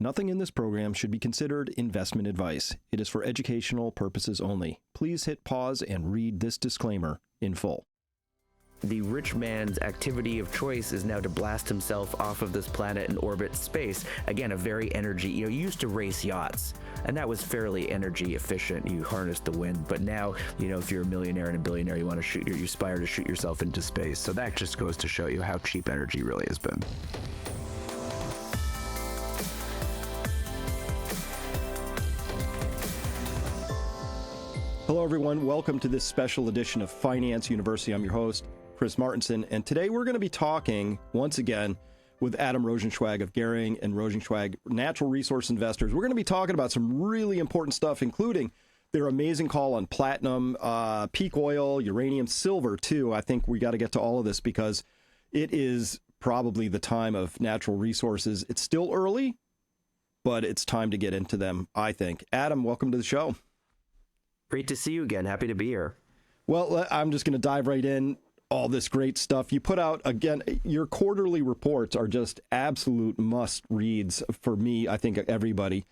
Nothing in this program should be considered investment advice. It is for educational purposes only. Please hit pause and read this disclaimer in full. The rich man's activity of choice is now to blast himself off of this planet and orbit space. Again, a very energy, you used to race yachts, and that was fairly energy efficient. You harnessed the wind, but now, if you're a millionaire and a billionaire, you want to you aspire to shoot yourself into space. So that just goes to show you how cheap energy really has been. Hello, everyone. Welcome to this special edition of Finance University. I'm your host, Chris Martinson, and today we're going to be talking once again with Adam Rozencwajg of Gehring and Rozencwajg Natural Resource Investors. We're going to be talking about some really important stuff, including their amazing call on platinum, peak oil, uranium, silver, too. I think we got to get to all of this because it is probably the time of natural resources. It's still early, but it's time to get into them, I think. Adam, welcome to the show. Great to see you again. Happy to be here. Well, I'm just going to dive right in. All this great stuff you put out. Again, your quarterly reports are just absolute must reads for me, I think everybody.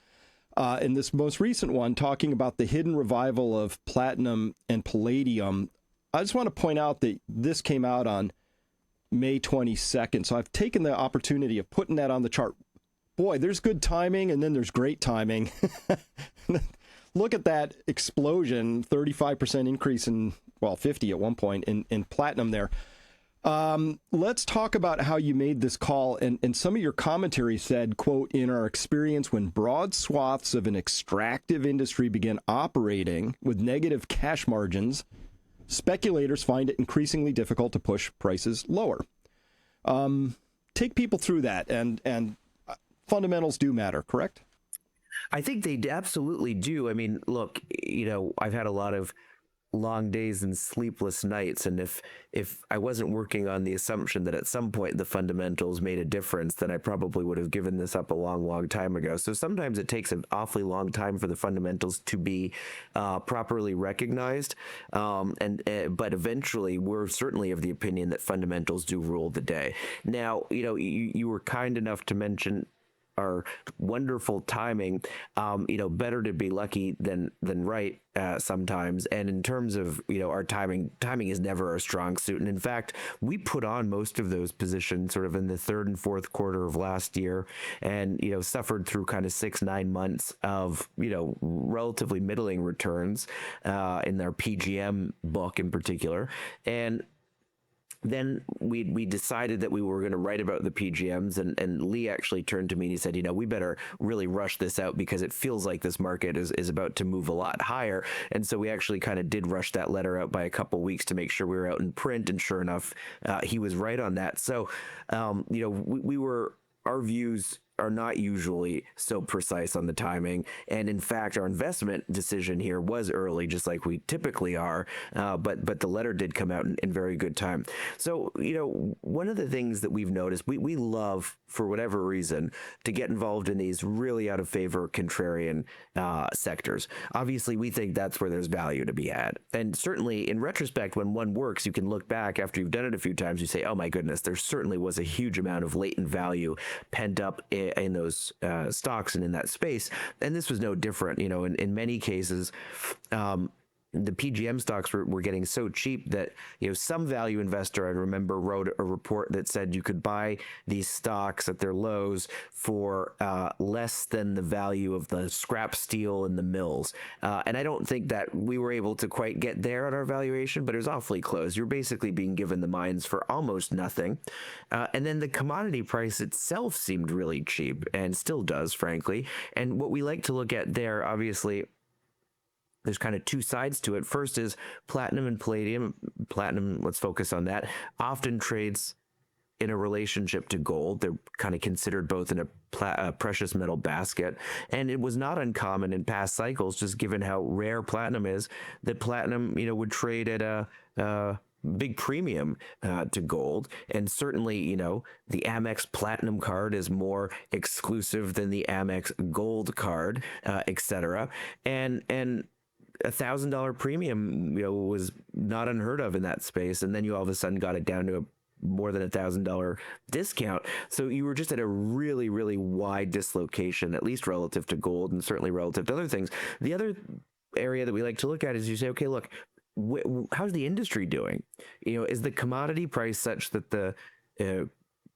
In this most recent one, talking about the hidden revival of platinum and palladium, I just want to point out that this came out on May 22nd. So I've taken the opportunity of putting that on the chart. Boy, there's good timing and then there's great timing. Look at that explosion, 35% increase in, 50 at one point in platinum there. Let's talk about how you made this call. And some of your commentary said, quote, in our experience, when broad swaths of an extractive industry begin operating with negative cash margins, speculators find it increasingly difficult to push prices lower. Take people through that. And fundamentals do matter, correct? I think they absolutely do. I mean, look, I've had a lot of long days and sleepless nights, and if I wasn't working on the assumption that at some point the fundamentals made a difference, then I probably would have given this up a long time ago. So sometimes it takes an awfully long time for the fundamentals to be properly recognized, but eventually we're certainly of the opinion that fundamentals do rule the day. Now, you were kind enough to mention our wonderful timing. Better to be lucky than right sometimes. And in terms of our timing is never our strong suit. And in fact, we put on most of those positions sort of in the third and fourth quarter of last year, and suffered through kind of 6-9 months of relatively middling returns in our PGM book in particular. And then we decided that we were going to write about the PGMs, and Lee actually turned to me and he said, we better really rush this out because it feels like this market is about to move a lot higher. And so we actually kind of did rush that letter out by a couple weeks to make sure we were out in print. And sure enough, he was right on that. So, our views are not usually so precise on the timing. And in fact, our investment decision here was early, just like we typically are. But the letter did come out in very good time. So, one of the things that we've noticed, we love, for whatever reason, to get involved in these really out of favor contrarian sectors. Obviously, we think that's where there's value to be had. And certainly in retrospect, when one works, you can look back after you've done it a few times, you say, oh my goodness, there certainly was a huge amount of latent value pent up in those stocks and in that space. And this was no different. In many cases, the PGM stocks were getting so cheap that, some value investor, I remember, wrote a report that said you could buy these stocks at their lows for less than the value of the scrap steel in the mills. And I don't think that we were able to quite get there on our valuation, but it was awfully close. You're basically being given the mines for almost nothing. And then the commodity price itself seemed really cheap, and still does, frankly. And what we like to look at there, obviously, there's kind of two sides to it. First is platinum and palladium. Platinum, let's focus on that, often trades in a relationship to gold. They're kind of considered both in a precious metal basket. And it was not uncommon in past cycles, just given how rare platinum is, that platinum, would trade at a big premium to gold. And certainly, the Amex Platinum card is more exclusive than the Amex Gold card, et cetera. And $1,000 premium, was not unheard of in that space. And then you all of a sudden got it down to more than $1,000 discount. So you were just at a really, really wide dislocation, at least relative to gold and certainly relative to other things. The other area that we like to look at is you say, okay, look, how's the industry doing? Is the commodity price such that the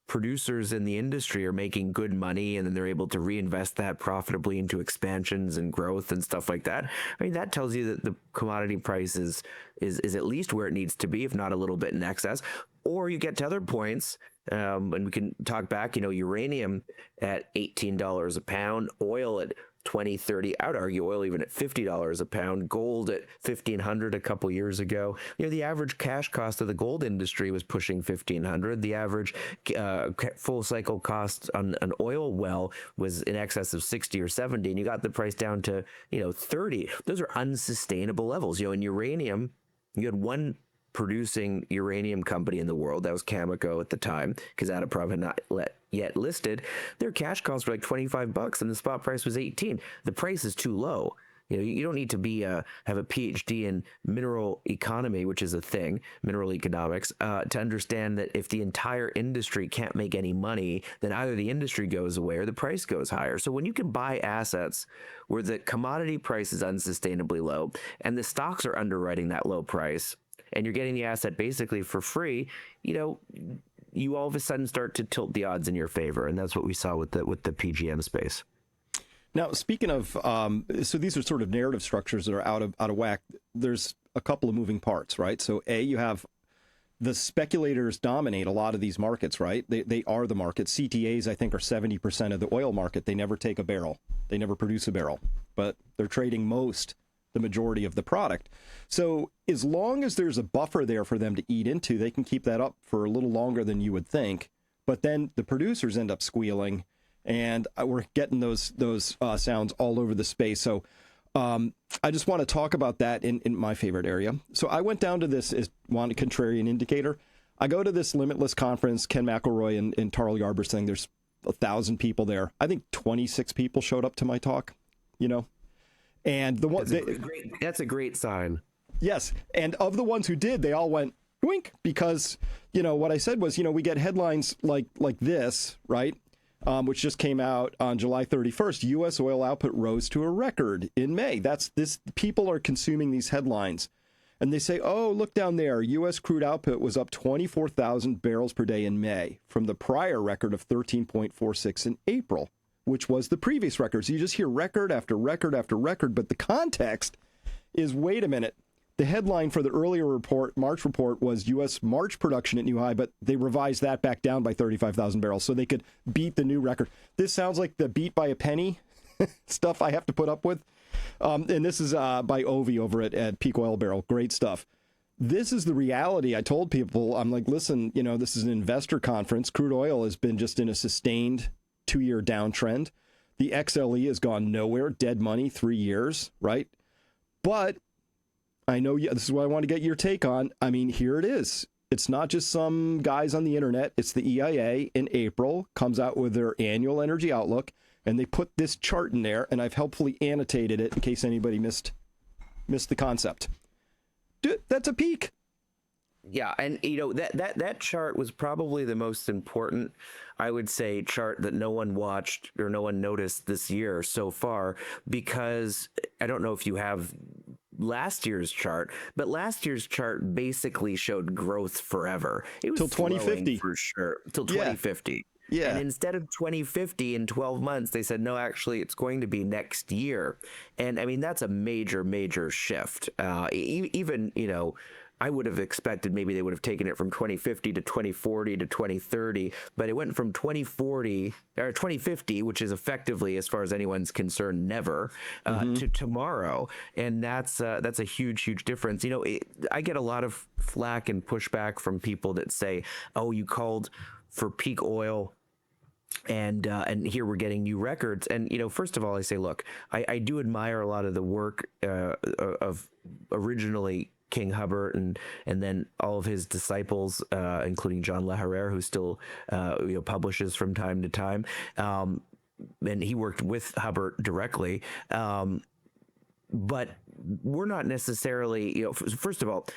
producers in the industry are making good money and then they're able to reinvest that profitably into expansions and growth and stuff like that? I mean, that tells you that the commodity price is at least where it needs to be, if not a little bit in excess. Or you get to other points, and we can talk back, uranium at $18 a pound, oil at 20, 30, I would argue oil even at $50 a pound, gold at 1,500 a couple years ago. The average cash cost of the gold industry was pushing 1,500. The average full cycle cost on an oil well was in excess of 60 or 70, and you got the price down to 30. Those are unsustainable levels. In uranium, you had one producing uranium company in the world. That was Cameco at the time, because Kazatoprov had not yet listed. Their cash costs were like $25 and the spot price was 18. The price is too low. You don't need to be have a PhD in mineral economy, which is a thing, mineral economics, to understand that if the entire industry can't make any money, then either the industry goes away or the price goes higher. So when you can buy assets where the commodity price is unsustainably low and the stocks are underwriting that low price, and you're getting the asset basically for free, you all of a sudden start to tilt the odds in your favor, and that's what we saw with the PGM space. Now, speaking of, so these are sort of narrative structures that are out of whack. There's a couple of moving parts, right? So, you have the speculators dominate a lot of these markets, right? They are the market. CTAs, I think, are 70% of the oil market. They never take a barrel. They never produce a barrel, but they're trading the majority of the product. So as long as there's a buffer there for them to eat into, they can keep that up for a little longer than you would think. But then the producers end up squealing, and we're getting those sounds all over the space. So I just want to talk about that in my favorite area. So I went down to this as one contrarian indicator. I go to this Limitless conference, Ken McElroy and Tarl Yarber's thing. There's 1,000 people there. I think 26 people showed up to my talk, And the one that's a great sign. Yes. And of the ones who did, they all went wink, because, what I said was, we get headlines like this, right? Which just came out on July 31st. U.S. oil output rose to a record in May. People are consuming these headlines. And they say, oh, look down there. U.S. crude output was up 24,000 barrels per day in May from the prior record of 13.46 in April, which was the previous record. So you just hear record after record after record. But the context is, wait a minute. The headline for the earlier March report, was U.S. March production at new high, but they revised that back down by 35,000 barrels so they could beat the new record. This sounds like the beat by a penny stuff I have to put up with. And this is by Ovi over at Peak Oil Barrel. Great stuff. This is the reality. I told people, I'm like, listen, this is an investor conference. Crude oil has been just in a sustained 2-year downtrend. The XLE has gone nowhere, dead money, 3 years, right? But I know this is what I want to get your take on. I mean, here it is. It's not just some guys on the internet. It's the EIA in April comes out with their annual energy outlook, and they put this chart in there, and I've helpfully annotated it in case anybody missed the concept. Dude, that's a peak. Yeah, and that chart was probably the most important, I would say, chart that no one watched or no one noticed this year so far, because I don't know if you have last year's chart, but last year's chart basically showed growth forever. It was till 2050 for sure, till 2050. Yeah. And instead of 2050 in 12 months, they said, no, actually, it's going to be next year. And I mean, that's a major, major shift. Even, I would have expected maybe they would have taken it from 2050 to 2040 to 2030, but it went from 2040 or 2050, which is effectively, as far as anyone's concerned, never, to tomorrow. And that's a huge, huge difference. I get a lot of flack and pushback from people that say, oh, you called for peak oil, and here we're getting new records. And first of all, I say, look, I do admire a lot of the work of originally King Hubbard and then all of his disciples, including John Laharere, who still publishes from time to time, and he worked with Hubbard directly. But we're not necessarily, first of all,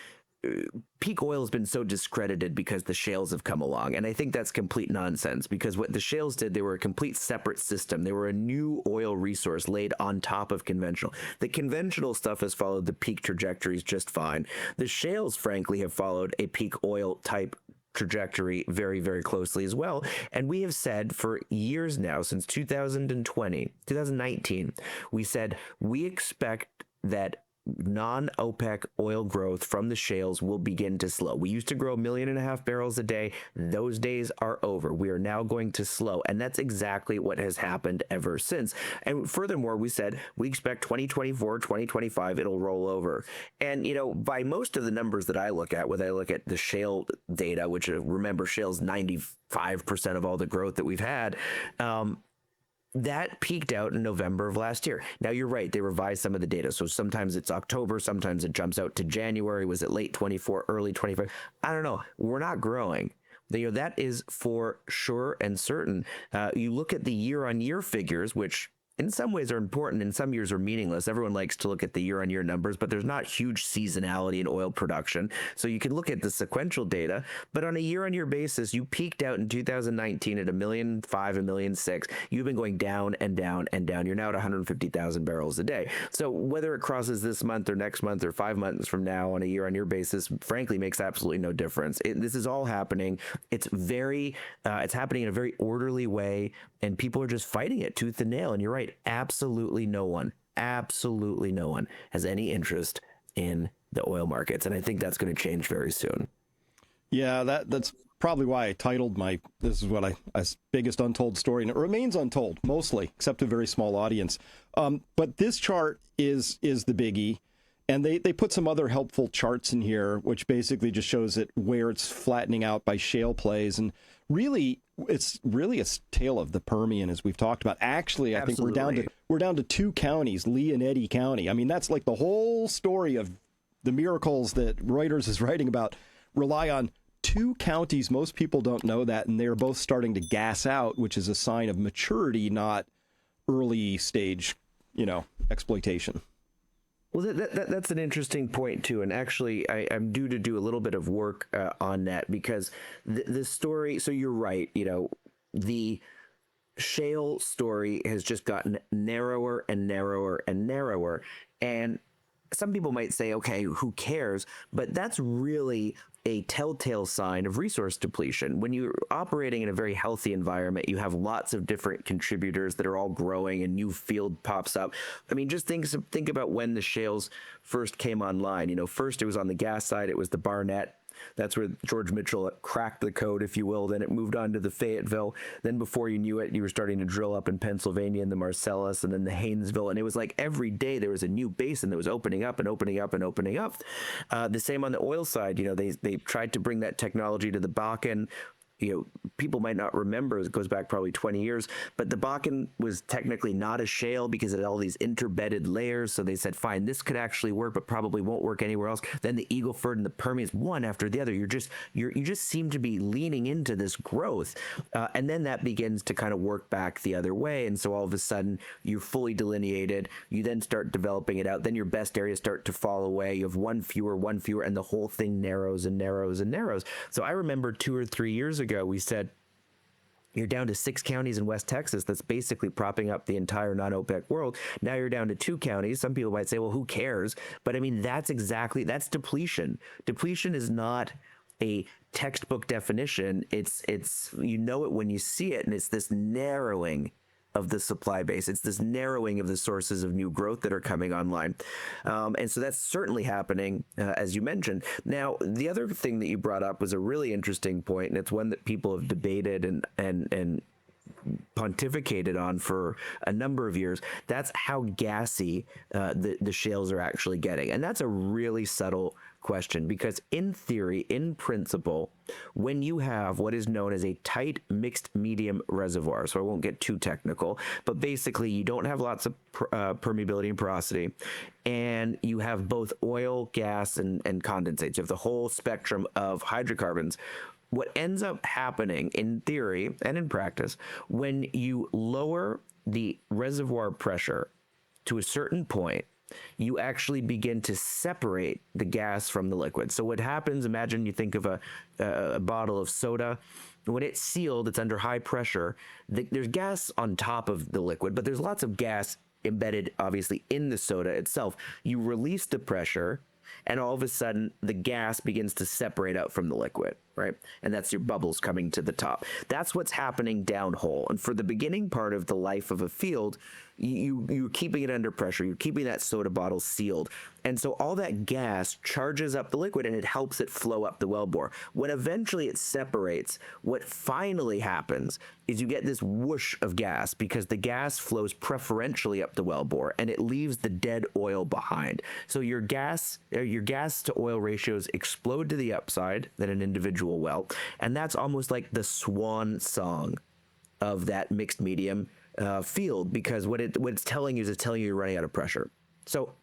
peak oil has been so discredited because the shales have come along. And I think that's complete nonsense, because what the shales did, they were a complete separate system. They were a new oil resource laid on top of conventional. The conventional stuff has followed the peak trajectories just fine. The shales, frankly, have followed a peak oil type trajectory very, very closely as well. And we have said for years now, since 2019, we said we expect that non-OPEC oil growth from the shales will begin to slow. We used to grow 1.5 million barrels a day. Those days are over. We are now going to slow. And that's exactly what has happened ever since. And furthermore, we said we expect 2024, 2025, it'll roll over. And, by most of the numbers that I look at, whether I look at the shale data, which remember, shale's 95% of all the growth that we've had, that peaked out in November of last year. Now, you're right. They revised some of the data. So sometimes it's October, sometimes it jumps out to January. Was it late 24, early 25? I don't know. We're not growing. That is for sure and certain. You look at the year-on-year figures, which in some ways are important, in some years are meaningless. Everyone likes to look at the year-on-year numbers, but there's not huge seasonality in oil production. So you can look at the sequential data, but on a year-on-year basis, you peaked out in 2019 at 1.5 million, 1.6 million. You've been going down and down and down. You're now at 150,000 barrels a day. So whether it crosses this month or next month or 5 months from now on a year-on-year basis, frankly, makes absolutely no difference. This is all happening. It's happening in a very orderly way, and people are just fighting it tooth and nail. And you're right. Absolutely no one has any interest in the oil markets. And I think that's going to change very soon. Yeah, that's probably why I titled this is what I biggest untold story, and it remains untold mostly, except to a very small audience. But this chart is the biggie. And they put some other helpful charts in here, which basically just shows it where it's flattening out by shale plays. And really, it's really a tale of the Permian, as we've talked about. Actually, I think we're down to two counties, Lee and Eddy County. I mean, that's like the whole story of the miracles that Reuters is writing about rely on two counties. Most people don't know that, and they're both starting to gas out, which is a sign of maturity, not early stage, exploitation. Well, that's an interesting point, too. And actually, I'm due to do a little bit of work on that, because the story, so you're right, the shale story has just gotten narrower and narrower and narrower. And some people might say, okay, who cares? But that's really a telltale sign of resource depletion. When you're operating in a very healthy environment, you have lots of different contributors that are all growing, and new field pops up. I mean, just think about when the shales first came online. First it was on the gas side, it was the Barnett. That's where George Mitchell cracked the code, if you will. Then it moved on to the Fayetteville. Then before you knew it, you were starting to drill up in Pennsylvania in the Marcellus, and then the Haynesville. And it was like every day there was a new basin that was opening up and opening up and opening up. The same on the oil side. They tried to bring that technology to the Bakken. People might not remember, it goes back probably 20 years, but the Bakken was technically not a shale because it had all these interbedded layers. So they said, fine, this could actually work, but probably won't work anywhere else. Then the Eagle Ford and the Permian, one after the other. You just seem to be leaning into this growth. And then that begins to kind of work back the other way. And so all of a sudden you're fully delineated. You then start developing it out. Then your best areas start to fall away. You have one fewer, and the whole thing narrows and narrows and narrows. So I remember 2 or 3 years ago, we said, you're down to 6 counties in West Texas. That's basically propping up the entire non-OPEC world. Now you're down to 2 counties. Some people might say, well, who cares? But I mean, that's depletion. Depletion is not a textbook definition. It's it when you see it, and it's this narrowing of the supply base. It's this narrowing of the sources of new growth that are coming online. And so that's certainly happening, as you mentioned. Now, the other thing that you brought up was a really interesting point, and it's one that people have debated and pontificated on for a number of years. That's how gassy the shales are actually getting. And that's a really subtle question, because in theory, in principle, when you have what is known as a tight mixed medium reservoir, so I won't get too technical, but basically you don't have lots of permeability and porosity, and you have both oil, gas, and condensates. You have the whole spectrum of hydrocarbons. What ends up happening in theory and in practice, when you lower the reservoir pressure to a certain point, you actually begin to separate the gas from the liquid. So what happens, imagine you think of a bottle of soda. When it's sealed, it's under high pressure. There's gas on top of the liquid, but there's lots of gas embedded, obviously, in the soda itself. You release the pressure, and all of a sudden the gas begins to separate out from the liquid, right? And that's your bubbles coming to the top. That's what's happening downhole. And for the beginning part of the life of a field, you're keeping it under pressure. You're keeping that soda bottle sealed. And so all that gas charges up the liquid and it helps it flow up the wellbore. When eventually it separates, what finally happens is you get this whoosh of gas because the gas flows preferentially up the wellbore and it leaves the dead oil behind. So your gas to oil ratios explode to the upside than an individual well. And that's almost like the swan song of that mixed medium field, because what it's telling you is it's telling you you're running out of pressure. So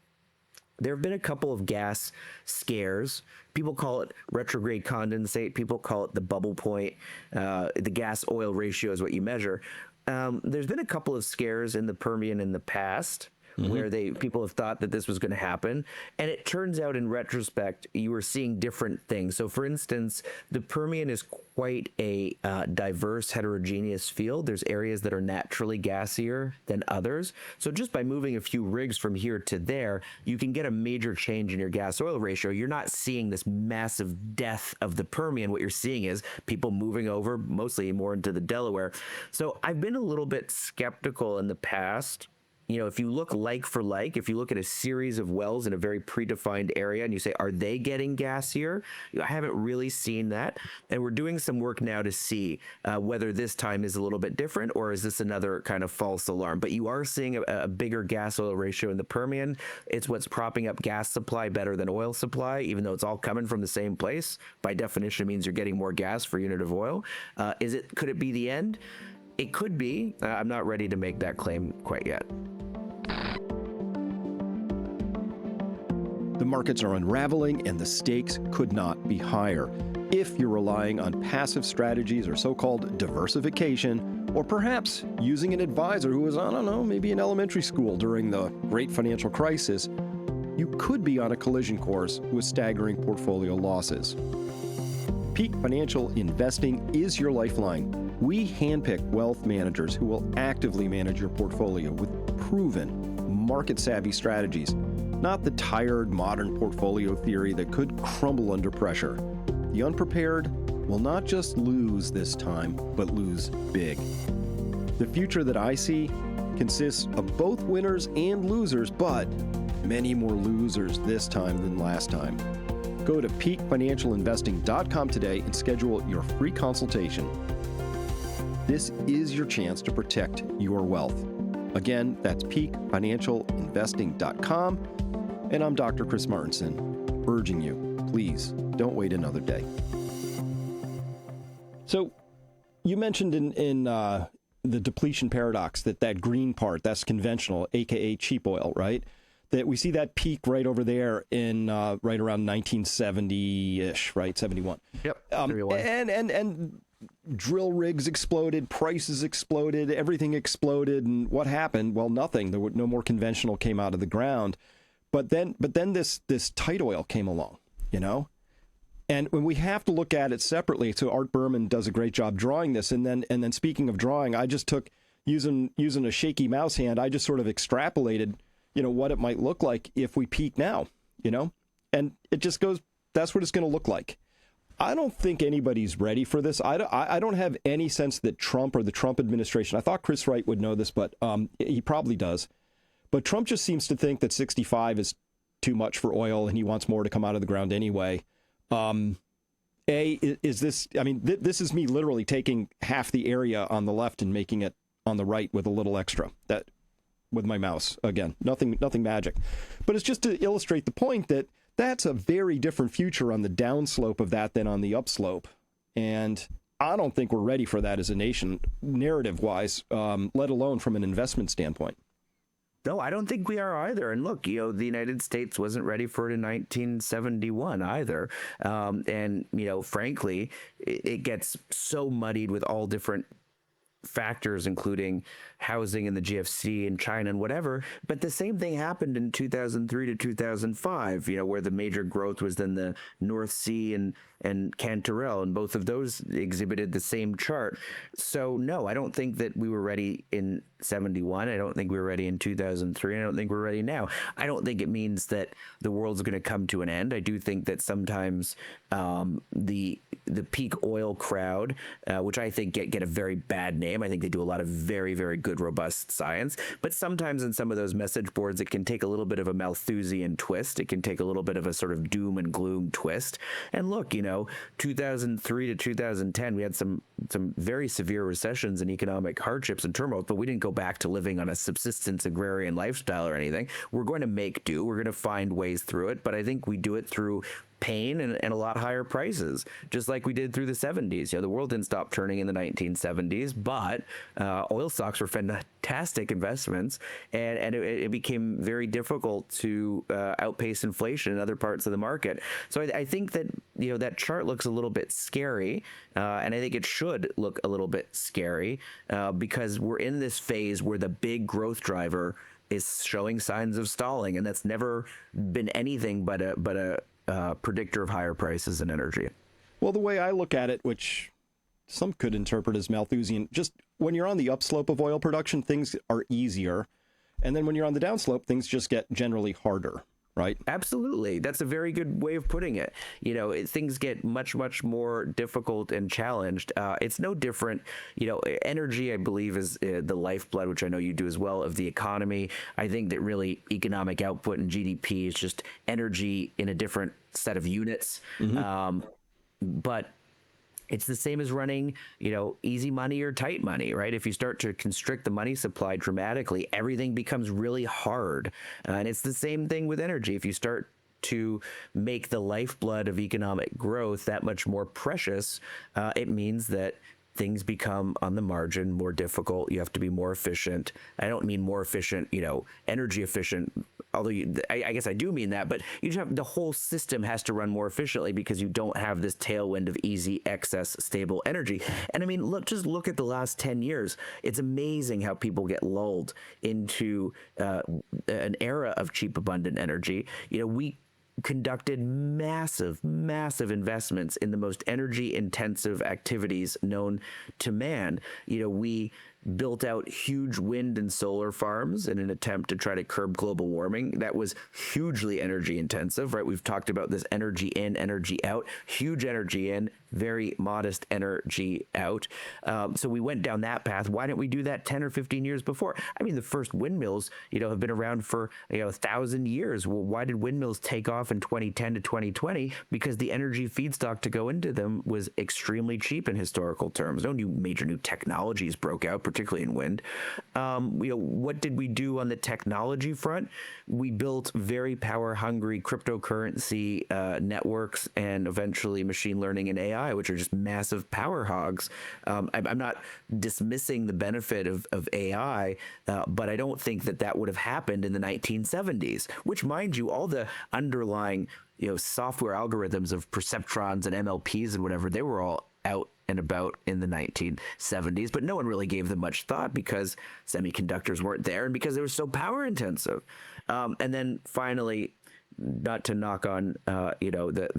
there have been a couple of gas scares. People call it retrograde condensate. People call it the bubble point. The gas oil ratio is what you measure. There's been a couple of scares in the Permian in the past where people have thought that this was going to happen. And it turns out in retrospect, you were seeing different things. So for instance, the Permian is quite a diverse, heterogeneous field. There's areas that are naturally gassier than others. So just by moving a few rigs from here to there, you can get a major change in your gas oil ratio. You're not seeing this massive death of the Permian. What you're seeing is people moving over mostly more into the Delaware. So I've been a little bit skeptical in the past. You know, if you look like for like, if you look at a series of wells in a very predefined area and you say, are they getting gassier? I haven't really seen that. And we're doing some work now to see whether this time is a little bit different or is this another kind of false alarm. But you are seeing a bigger gas oil ratio in the Permian. It's what's propping up gas supply better than oil supply, even though it's all coming from the same place. By definition, means you're getting more gas per unit of oil. Could it be the end? It could be. I'm not ready to make that claim quite yet. The markets are unraveling and the stakes could not be higher. If you're relying on passive strategies or so-called diversification, or perhaps using an advisor who was, I don't know, maybe in elementary school during the great financial crisis, you could be on a collision course with staggering portfolio losses. Peak Financial Investing is your lifeline. We handpick wealth managers who will actively manage your portfolio with proven, market-savvy strategies, not the tired modern portfolio theory that could crumble under pressure. The unprepared will not just lose this time, but lose big. The future that I see consists of both winners and losers, but many more losers this time than last time. Go to peakfinancialinvesting.com today and schedule your free consultation. This is your chance to protect your wealth. Again, that's peakfinancialinvesting.com. And I'm Dr. Chris Martenson, urging you, please don't wait another day. So you mentioned in the depletion paradox that green part, that's conventional, aka cheap oil, right? That we see that peak right over there in right around 1970-ish, right? 71. Yep. And drill rigs exploded, prices exploded, everything exploded, and what happened? Well, nothing. There were no more conventional came out of the ground. But then this tight oil came along, you know? And when we have to look at it separately, so Art Berman does a great job drawing this. And then speaking of drawing, I just took using a shaky mouse hand, I just sort of extrapolated, you know, what it might look like if we peak now, you know? And it just goes, that's what it's going to look like. I don't think anybody's ready for this. I don't have any sense that Trump or the Trump administration, I thought Chris Wright would know this, but he probably does. But Trump just seems to think that 65 is too much for oil and he wants more to come out of the ground anyway. Is this, I mean, this is me literally taking half the area on the left and making it on the right with a little extra, that with my mouse. Again, nothing magic. But it's just to illustrate the point that that's a very different future on the downslope of that than on the upslope. And I don't think we're ready for that as a nation, narrative-wise, let alone from an investment standpoint. No, I don't think we are either. And look, you know, the United States wasn't ready for it in 1971 either. And, you know, frankly, it gets so muddied with all different factors, including housing and the GFC and China and whatever. But the same thing happened in 2003 to 2005, where the major growth was in the North Sea and Cantarell, and both of those exhibited the same chart. So no, I don't think that we were ready in 71. I don't think we were ready in 2003. I don't think we're ready now. I don't think it means that the world's going to come to an end. I do think that sometimes the peak oil crowd, which I think get a very bad name. I think they do a lot of very, very good, robust science. But sometimes in some of those message boards, it can take a little bit of a Malthusian twist. It can take a little bit of a sort of doom and gloom twist. And look, 2003 to 2010, we had some very severe recessions and economic hardships and turmoil, but we didn't go back to living on a subsistence agrarian lifestyle or anything. We're going to make do. We're going to find ways through it. But I think we do it through pain and a lot higher prices, just like we did through the 70s. The world didn't stop turning in the 1970s, but oil stocks were fantastic investments, and it became very difficult to outpace inflation in other parts of the market. So I think that that chart looks a little bit scary, and I think it should look a little bit scary because we're in this phase where the big growth driver is showing signs of stalling, and that's never been anything but a predictor of higher prices in energy. Well, the way I look at it, which some could interpret as Malthusian, just when you're on the upslope of oil production, things are easier. And then when you're on the downslope, things just get generally harder, right? Absolutely. That's a very good way of putting it. Things get much, much more difficult and challenged. It's no different. Energy, I believe, is the lifeblood, which I know you do as well, of the economy. I think that really economic output and GDP is just energy in a different set of units. Mm-hmm. But it's the same as running, easy money or tight money, right? If you start to constrict the money supply dramatically, everything becomes really hard. And it's the same thing with energy. If you start to make the lifeblood of economic growth that much more precious, it means that things become on the margin more difficult. You have to be more efficient. I don't mean more efficient, energy efficient, although I guess I do mean that, but you just have, the whole system has to run more efficiently because you don't have this tailwind of easy, excess, stable energy. And I mean, just look at the last 10 years. It's amazing how people get lulled into an era of cheap, abundant energy. We conducted massive investments in the most energy intensive activities known to man. We built out huge wind and solar farms in an attempt to try to curb global warming. That was hugely energy intensive, right? We've talked about this energy in, energy out, huge energy in, very modest energy out. So we went down that path. Why didn't we do that 10 or 15 years before? I mean, the first windmills, have been around for, 1,000 years. Well, why did windmills take off in 2010 to 2020? Because the energy feedstock to go into them was extremely cheap in historical terms. No major new technologies broke out, particularly in wind. What did we do on the technology front? We built very power hungry cryptocurrency networks and eventually machine learning and AI, which are just massive power hogs. I'm not dismissing the benefit of AI, but I don't think that would have happened in the 1970s, which, mind you, all the underlying software algorithms of perceptrons and MLPs and whatever, they were all out and about in the 1970s, but no one really gave them much thought because semiconductors weren't there and because they were so power intensive. And then finally, not to knock on the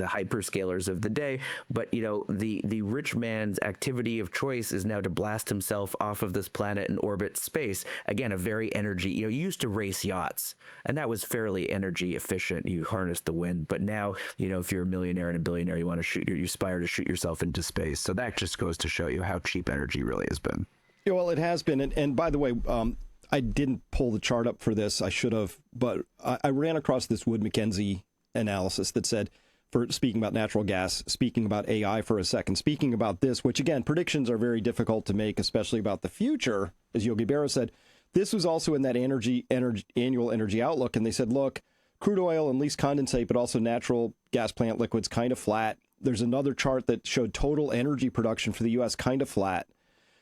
hyperscalers of the day, but the rich man's activity of choice is now to blast himself off of this planet and orbit space. Again, a very energy. You used to race yachts, and that was fairly energy efficient. You harnessed the wind, but now if you're a millionaire and a billionaire, you want to you aspire to shoot yourself into space. So that just goes to show you how cheap energy really has been. Yeah, well, it has been, and by the way, I didn't pull the chart up for this. I should have, but I ran across this Wood Mackenzie analysis that said, for speaking about natural gas, speaking about AI for a second, speaking about this, which again, predictions are very difficult to make, especially about the future. As Yogi Berra said, this was also in that annual energy outlook. And they said, look, crude oil and least condensate, but also natural gas plant liquids kind of flat. There's another chart that showed total energy production for the U.S. kind of flat.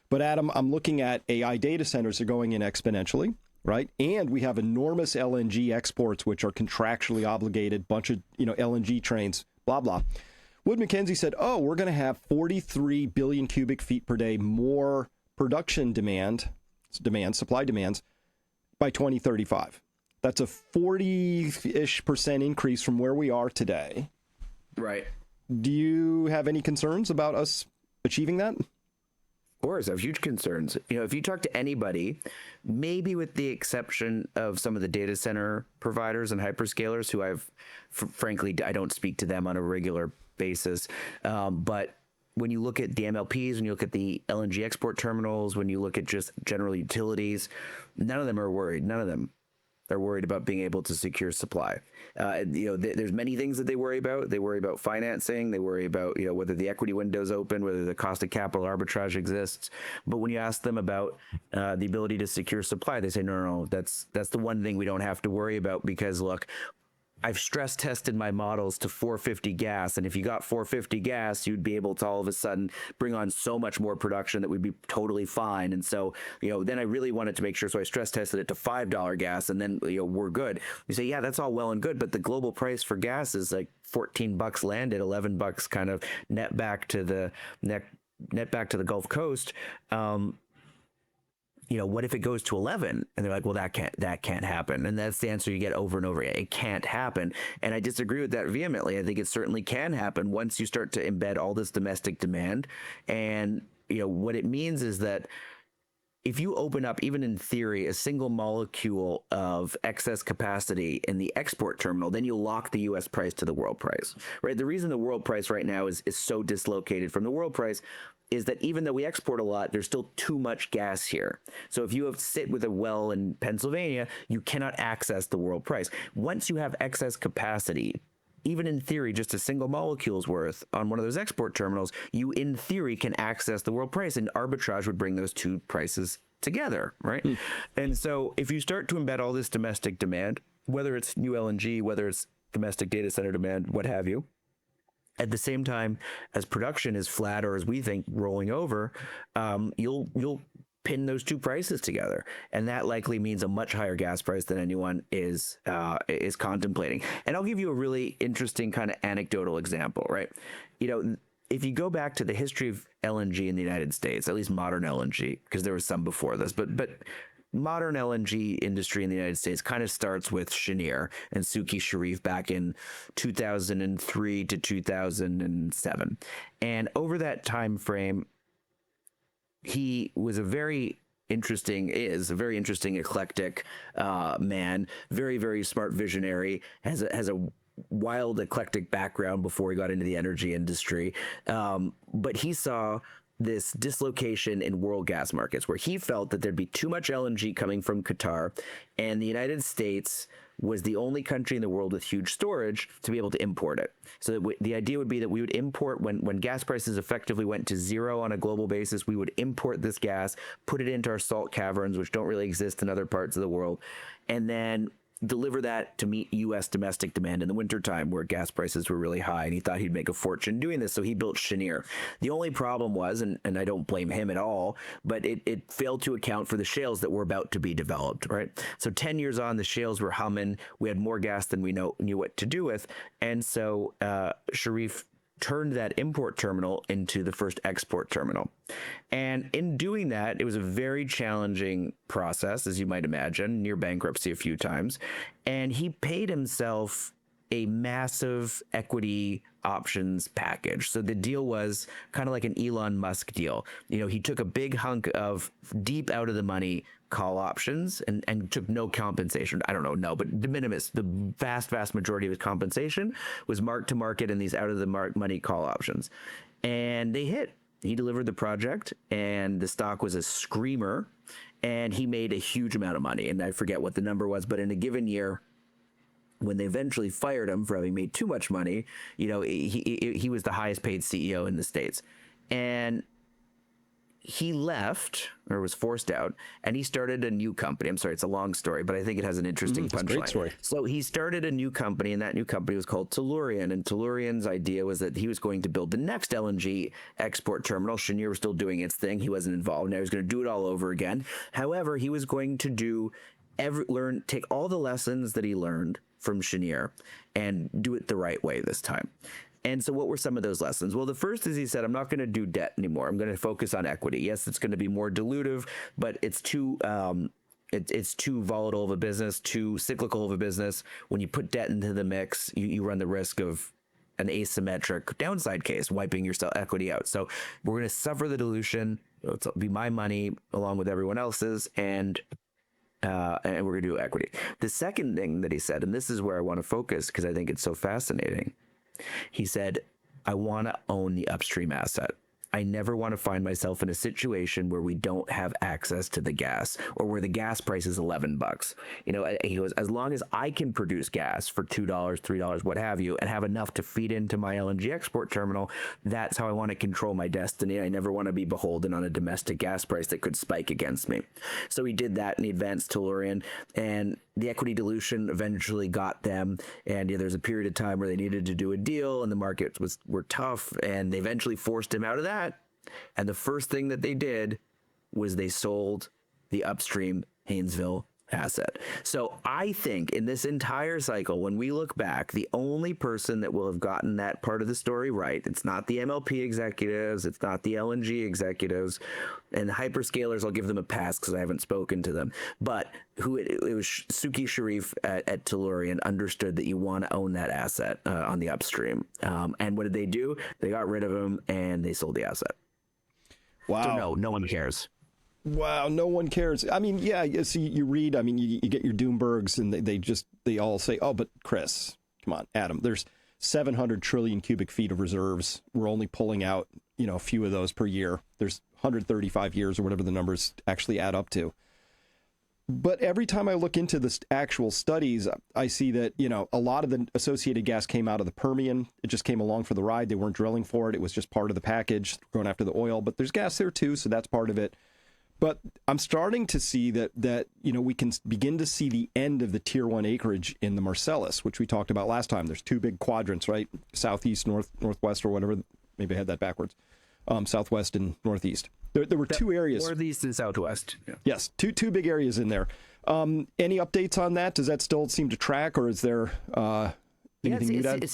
But Adam, I'm looking at AI data centers are going in exponentially, right? And we have enormous LNG exports, which are contractually obligated, bunch of, LNG trains, blah, blah. Wood Mackenzie said, we're going to have 43 billion cubic feet per day more production supply demands by 2035. That's a 40-ish% increase from where we are today. Right. Do you have any concerns about us achieving that? Of course, I have huge concerns. If you talk to anybody, maybe with the exception of some of the data center providers and hyperscalers who frankly, I don't speak to them on a regular basis. But when you look at the MLPs, when you look at the LNG export terminals, when you look at just general utilities, none of them are worried. None of them. They're worried about being able to secure supply. There's many things that they worry about. They worry about financing. They worry about whether the equity window's open, whether the cost of capital arbitrage exists. But when you ask them about the ability to secure supply, they say no. That's the one thing we don't have to worry about because look, I've stress tested my models to 450 gas, and if you got 450 gas, you'd be able to all of a sudden bring on so much more production that we'd be totally fine. And so, then I really wanted to make sure, so I stress tested it to $5 gas, and then we're good. You say, yeah, that's all well and good, but the global price for gas is like $14 landed, $11 kind of net back to the Gulf Coast. What if it goes to 11? And they're like, well, that can't happen. And that's the answer you get over and over again. It can't happen. And I disagree with that vehemently. I think it certainly can happen once you start to embed all this domestic demand. And, what it means is that if you open up, even in theory, a single molecule of excess capacity in the export terminal, then you'll lock the U.S. price to the world price, right? The reason the world price right now is so dislocated from the world price is that even though we export a lot, there's still too much gas here. So if you sit with a well in Pennsylvania, you cannot access the world price. Once you have excess capacity, even in theory, just a single molecule's worth on one of those export terminals, you in theory can access the world price, and arbitrage would bring those two prices together, right? And so if you start to embed all this domestic demand, whether it's new LNG, whether it's domestic data center demand, what have you, at the same time as production is flat, or as we think rolling over, you'll pin those two prices together, and that likely means a much higher gas price than anyone is contemplating. And I'll give you a really interesting kind of anecdotal example, right? If you go back to the history of LNG in the United States, at least modern LNG, because there was some before this, but modern LNG industry in the United States kind of starts with Cheniere and Suki Sharif back in 2003 to 2007. And over that time frame, he was a very interesting, eclectic man, very, very smart visionary, has a wild, eclectic background before he got into the energy industry. But he saw this dislocation in world gas markets where he felt that there'd be too much LNG coming from Qatar, and the United States was the only country in the world with huge storage to be able to import it. So the idea would be that we would import, when gas prices effectively went to zero on a global basis, we would import this gas, put it into our salt caverns, which don't really exist in other parts of the world, and then deliver that to meet U.S. domestic demand in the wintertime where gas prices were really high, and he thought he'd make a fortune doing this, so he built Cheniere. The only problem was, and I don't blame him at all, but it failed to account for the shales that were about to be developed, right? So 10 years on, the shales were humming. We had more gas than we knew what to do with, and so Sharif turned that import terminal into the first export terminal. And in doing that, it was a very challenging process, as you might imagine, near bankruptcy a few times. And he paid himself a massive equity options package. So the deal was kind of like an Elon Musk deal. He took a big hunk of deep out of the money call options and took no compensation. I don't know, no, but de minimis. The vast majority of his compensation was marked to market in these out of the money call options. And they hit. He delivered the project, and the stock was a screamer, and he made a huge amount of money. And I forget what the number was, but in a given year, when they eventually fired him for having made too much money, he was the highest paid CEO in the States. And he left, or was forced out, and he started a new company. I'm sorry, it's a long story, but I think it has an interesting punchline. Great story. So he started a new company, and that new company was called Tellurian. And Tellurian's idea was that he was going to build the next LNG export terminal. Cheniere was still doing its thing. He wasn't involved. Now he was going to do it all over again. However, he was going to take all the lessons that he learned from Cheniere and do it the right way this time. And so what were some of those lessons? Well, the first is he said, I'm not going to do debt anymore. I'm going to focus on equity. Yes, it's going to be more dilutive, but it's too volatile of a business, too cyclical of a business. When you put debt into the mix, you run the risk of an asymmetric downside case, wiping your equity out. So we're going to suffer the dilution. It'll be my money along with everyone else's, and we're going to do equity. The second thing that he said, and this is where I want to focus because I think it's so fascinating. He said, I want to own the upstream asset. I never want to find myself in a situation where we don't have access to the gas or where the gas price is $11. You know, he goes, as long as I can produce gas for $2, $3, what have you, and have enough to feed into my LNG export terminal, that's how I want to control my destiny. I never want to be beholden on a domestic gas price that could spike against me. So he did that and he advanced Tellurian, and the equity dilution eventually got them. And there's a period of time where they needed to do a deal and the markets were tough, and they eventually forced him out of that. And the first thing that they did was they sold the upstream Haynesville asset. So I think in this entire cycle, when we look back, the only person that will have gotten that part of the story right, it's not the MLP executives, it's not the LNG executives, and the hyperscalers, I'll give them a pass because I haven't spoken to them, but it was Suki Sharif at Tellurian understood that you want to own that asset on the upstream. And what did they do? They got rid of him and they sold the asset. Wow. So no one cares. Wow, no one cares. I mean, yeah, you read, I mean, you get your Doombergs and they all say, oh, but Chris, come on, Adam, there's 700 trillion cubic feet of reserves. We're only pulling out, a few of those per year. There's 135 years or whatever the numbers actually add up to. But every time I look into the actual studies, I see that, a lot of the associated gas came out of the Permian. It just came along for the ride. They weren't drilling for it. It was just part of the package, going after the oil. But there's gas there too, so that's part of it. But I'm starting to see that we can begin to see the end of the tier 1 acreage in the Marcellus, which we talked about last time. There's two big quadrants, right? Southeast, northwest, or whatever. Maybe I had that backwards. Southwest and northeast. There were two areas. Northeast and southwest. Yeah. Yes, two big areas in there. Any updates on that? Does that still seem to track, or is there anything you'd add?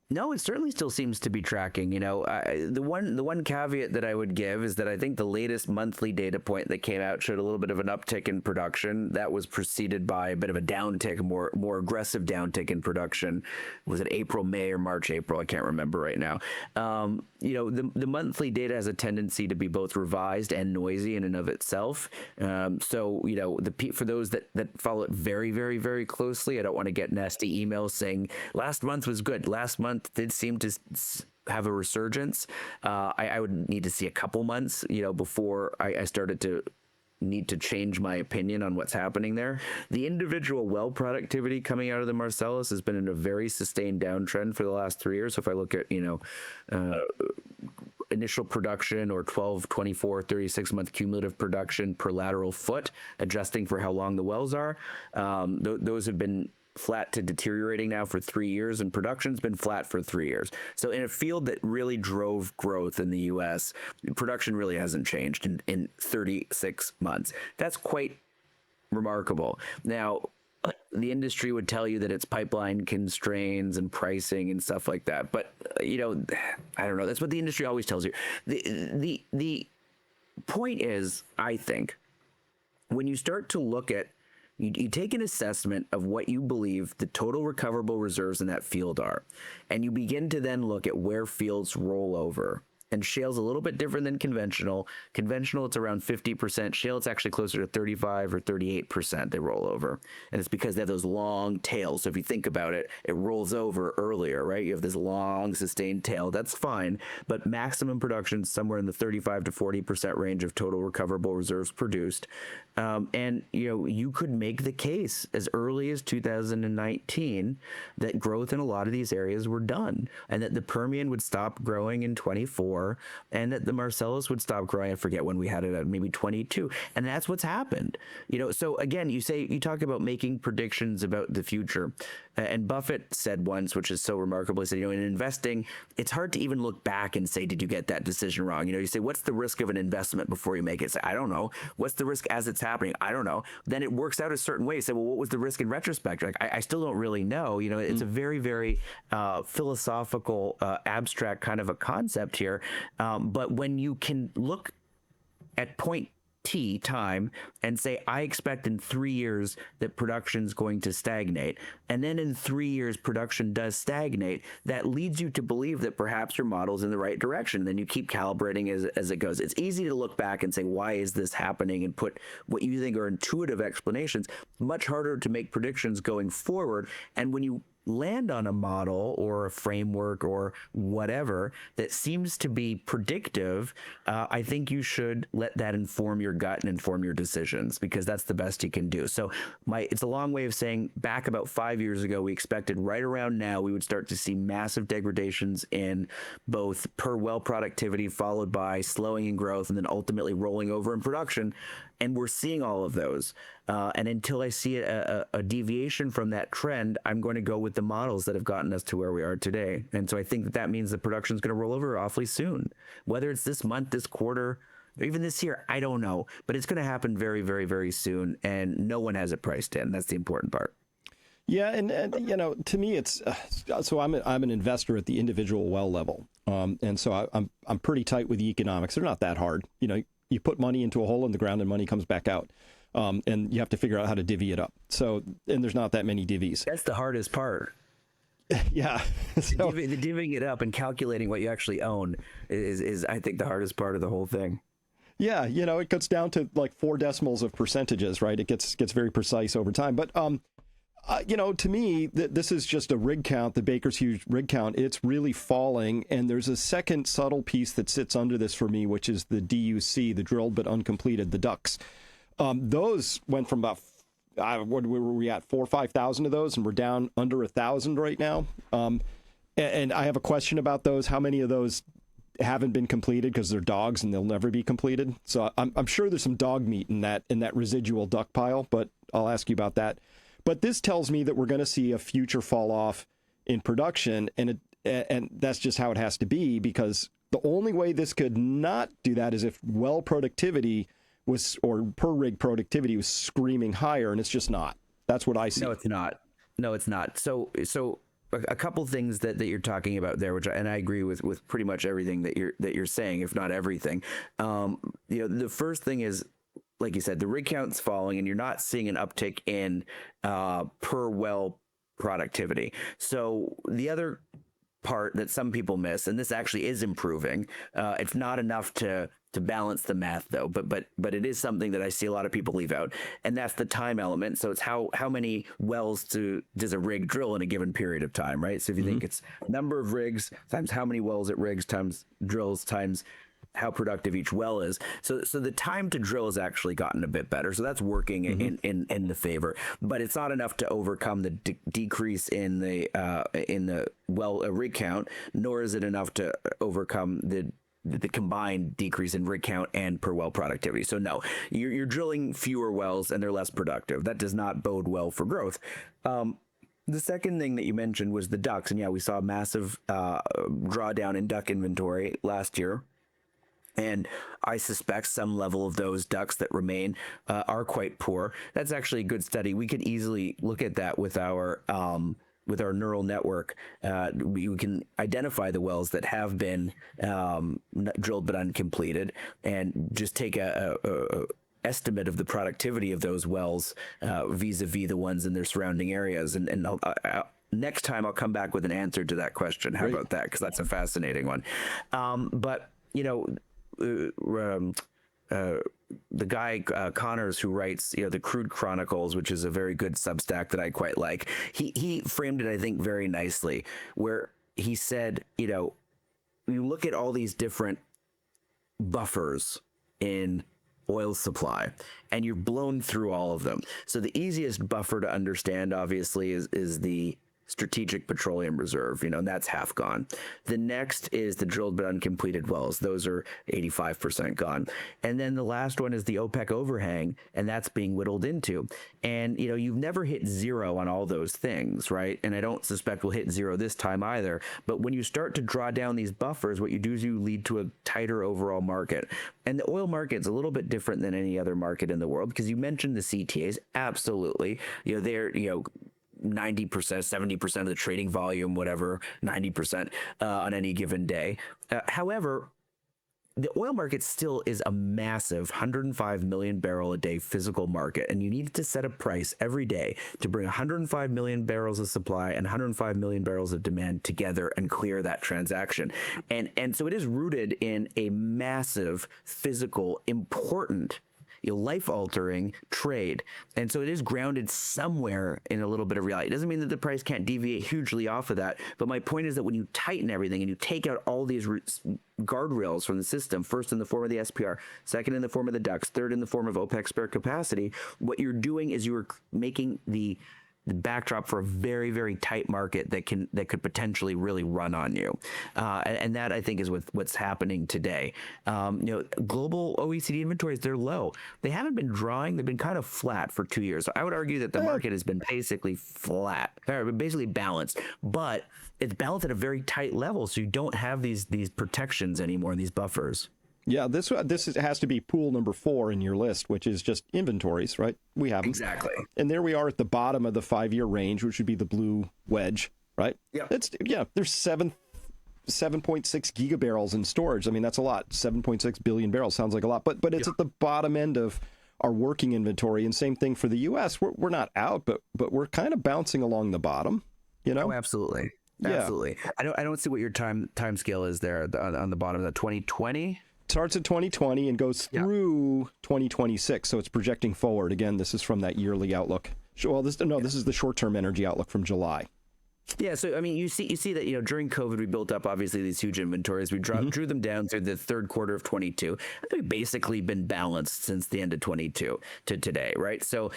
No, it certainly still seems to be tracking. The one caveat that I would give is that I think the latest monthly data point that came out showed a little bit of an uptick in production. That was preceded by a bit of a downtick, more aggressive downtick in production. Was it April, May, or March, April? I can't remember right now. The monthly data has a tendency to be both revised and noisy in and of itself. So for those that follow it very, very, very closely, I don't want to get nasty emails saying last month was good. Last month did seem to have a resurgence. I would need to see a couple months, before I started to need to change my opinion on what's happening there. The individual well productivity coming out of the Marcellus has been in a very sustained downtrend for the last 3 years. So if I look at, initial production or 12, 24, 36-month cumulative production per lateral foot, adjusting for how long the wells are, those have been flat to deteriorating now for 3 years, and production's been flat for 3 years. So in a field that really drove growth in the U.S., production really hasn't changed in 36 months. That's quite remarkable. Now, the industry would tell you that it's pipeline constraints and pricing and stuff like that. But, I don't know. That's what the industry always tells you. The point is, I think, when you start to look at you take an assessment of what you believe the total recoverable reserves in that field are, and you begin to then look at where fields roll over. And shale's a little bit different than conventional. Conventional, it's around 50%. Shale, it's actually closer to 35 or 38% they roll over. And it's because they have those long tails. So if you think about it, it rolls over earlier, right? You have this long sustained tail. That's fine. But maximum production is somewhere in the 35 to 40% range of total recoverable reserves produced. And you could make the case as early as 2019 that growth in a lot of these areas were done, and that the Permian would stop growing in 24, 24, and that the Marcellus would stop growing. I forget when we had it at maybe 22, and that's what's happened. So again, you talk about making predictions about the future, and Buffett said once, which is so remarkable, he said, in investing, it's hard to even look back and say, did you get that decision wrong? You say, what's the risk of an investment before you make it? Say, I don't know. What's the risk as it's happening? I don't know. Then it works out a certain way. You say, well, what was the risk in retrospect? Like, I still don't really know. It's a very, very philosophical, abstract kind of a concept here. But when you can look at point T time and say, I expect in 3 years that production's going to stagnate, and then in 3 years production does stagnate, that leads you to believe that perhaps your model's in the right direction. Then you keep calibrating as it goes. It's easy to look back and say, why is this happening, and put what you think are intuitive explanations. Much harder to make predictions going forward. And when you land on a model or a framework or whatever that seems to be predictive, I think you should let that inform your gut and inform your decisions, because that's the best you can do. So it's a long way of saying, back about 5 years ago, we expected right around now we would start to see massive degradations in both per well productivity, followed by slowing in growth, and then ultimately rolling over in production. And we're seeing all of those. And until I see a deviation from that trend, I'm going to go with the models that have gotten us to where we are today. And so I think that means the production is going to roll over awfully soon. Whether it's this month, this quarter, or even this year, I don't know. But it's going to happen very, very, very soon. And no one has it priced in. That's the important part. Yeah, and to me, it's so I'm an investor at the individual well level, and so I'm pretty tight with the economics. They're not that hard. You put money into a hole in the ground and money comes back out, and you have to figure out how to divvy it up. So, and there's not that many divvies. That's the hardest part. Yeah, so, the divvying it up and calculating what you actually own is I think the hardest part of the whole thing. Yeah, it gets down to like 4 decimals of percentages, right? It gets very precise over time, but to me, this is just a rig count, the Baker's Hughes rig count. It's really falling. And there's a second subtle piece that sits under this for me, which is the DUC, the drilled but uncompleted, the DUCs. Those went from about, what were we at, 4,000 or 5,000 of those, and we're down under 1,000 right now. And I have a question about those. How many of those haven't been completed because they're dogs and they'll never be completed? So I'm sure there's some dog meat in that residual DUC pile, but I'll ask you about that. But this tells me that we're going to see a future fall off in production, and that's just how it has to be, because the only way this could not do that is if well productivity or per rig productivity was screaming higher, and it's just not. That's what I see. No, it's not. So a couple things that you're talking about there, and I agree with pretty much everything that you're saying, if not everything. The first thing is, like you said, the rig count's falling, and you're not seeing an uptick in per well productivity. So the other part that some people miss, and this actually is improving, it's not enough to balance the math though, but it is something that I see a lot of people leave out, and that's the time element. So it's how many wells does a rig drill in a given period of time, right? So if you think it's number of rigs times how many wells it rigs times drills times how productive each well is. So the time to drill has actually gotten a bit better. So that's working in the favor, but it's not enough to overcome the decrease in the rig count, nor is it enough to overcome the combined decrease in rig count and per well productivity. So no, you're drilling fewer wells and they're less productive. That does not bode well for growth. The second thing that you mentioned was the DUCs, and yeah, we saw a massive drawdown in DUC inventory last year. And I suspect some level of those DUCs that remain are quite poor. That's actually a good study. We could easily look at that with our neural network. We can identify the wells that have been drilled but uncompleted, and just take a estimate of the productivity of those wells vis-a-vis the ones in their surrounding areas. And next time I'll come back with an answer to that question. How about that? Because that's a fascinating one. But the guy Connors, who writes the Crude Chronicles, which is a very good Substack that I quite like, he framed it, I think, very nicely, where he said, you look at all these different buffers in oil supply and you're blown through all of them. So the easiest buffer to understand, obviously, is the strategic petroleum reserve, and that's half gone. The next is the drilled but uncompleted wells. Those are 85% gone. And then the last one is the OPEC overhang, and that's being whittled into. And, you've never hit zero on all those things, right? And I don't suspect we'll hit zero this time either. But when you start to draw down these buffers, what you do is you lead to a tighter overall market. And the oil market's a little bit different than any other market in the world, because you mentioned the CTAs. Absolutely. They're, 90%, 70% of the trading volume, whatever, 90% on any given day. However, the oil market still is a massive 105 million barrel a day physical market, and you need to set a price every day to bring 105 million barrels of supply and 105 million barrels of demand together and clear that transaction. And so it is rooted in a massive physical, important, life-altering trade. And so it is grounded somewhere in a little bit of reality. It doesn't mean that the price can't deviate hugely off of that, but my point is that when you tighten everything and you take out all these guardrails from the system, first in the form of the SPR, second in the form of the DUCs, third in the form of OPEC spare capacity, what you're doing is you're making the backdrop for a very, very tight market that could potentially really run on you, and that I think is what's happening today. Global OECD inventories, they're low. They haven't been drawing; they've been kind of flat for 2 years. So I would argue that the market has been basically flat, or basically balanced, but it's balanced at a very tight level. So you don't have these protections anymore, these buffers. Yeah, this has to be pool number 4 in your list, which is just inventories, right? We have them. Exactly. And there we are at the bottom of the 5-year range, which would be the blue wedge, right? Yeah. There's 7.6 gigabarrels in storage. I mean, that's a lot. 7.6 billion barrels sounds like a lot, but it's at the bottom end of our working inventory. And same thing for the U.S. We're not out, but we're kind of bouncing along the bottom, Oh, absolutely. Absolutely. Yeah. I don't see what your time scale is there on the bottom of that. 2020. Starts at 2020 and goes through 2026, so it's projecting forward. Again, this is from that yearly outlook. Well, this is the short-term energy outlook from July. Yeah, so I mean, you see that during COVID we built up obviously these huge inventories. We drew them down through the third quarter of 22. They've basically been balanced since the end of 22 to today, right? So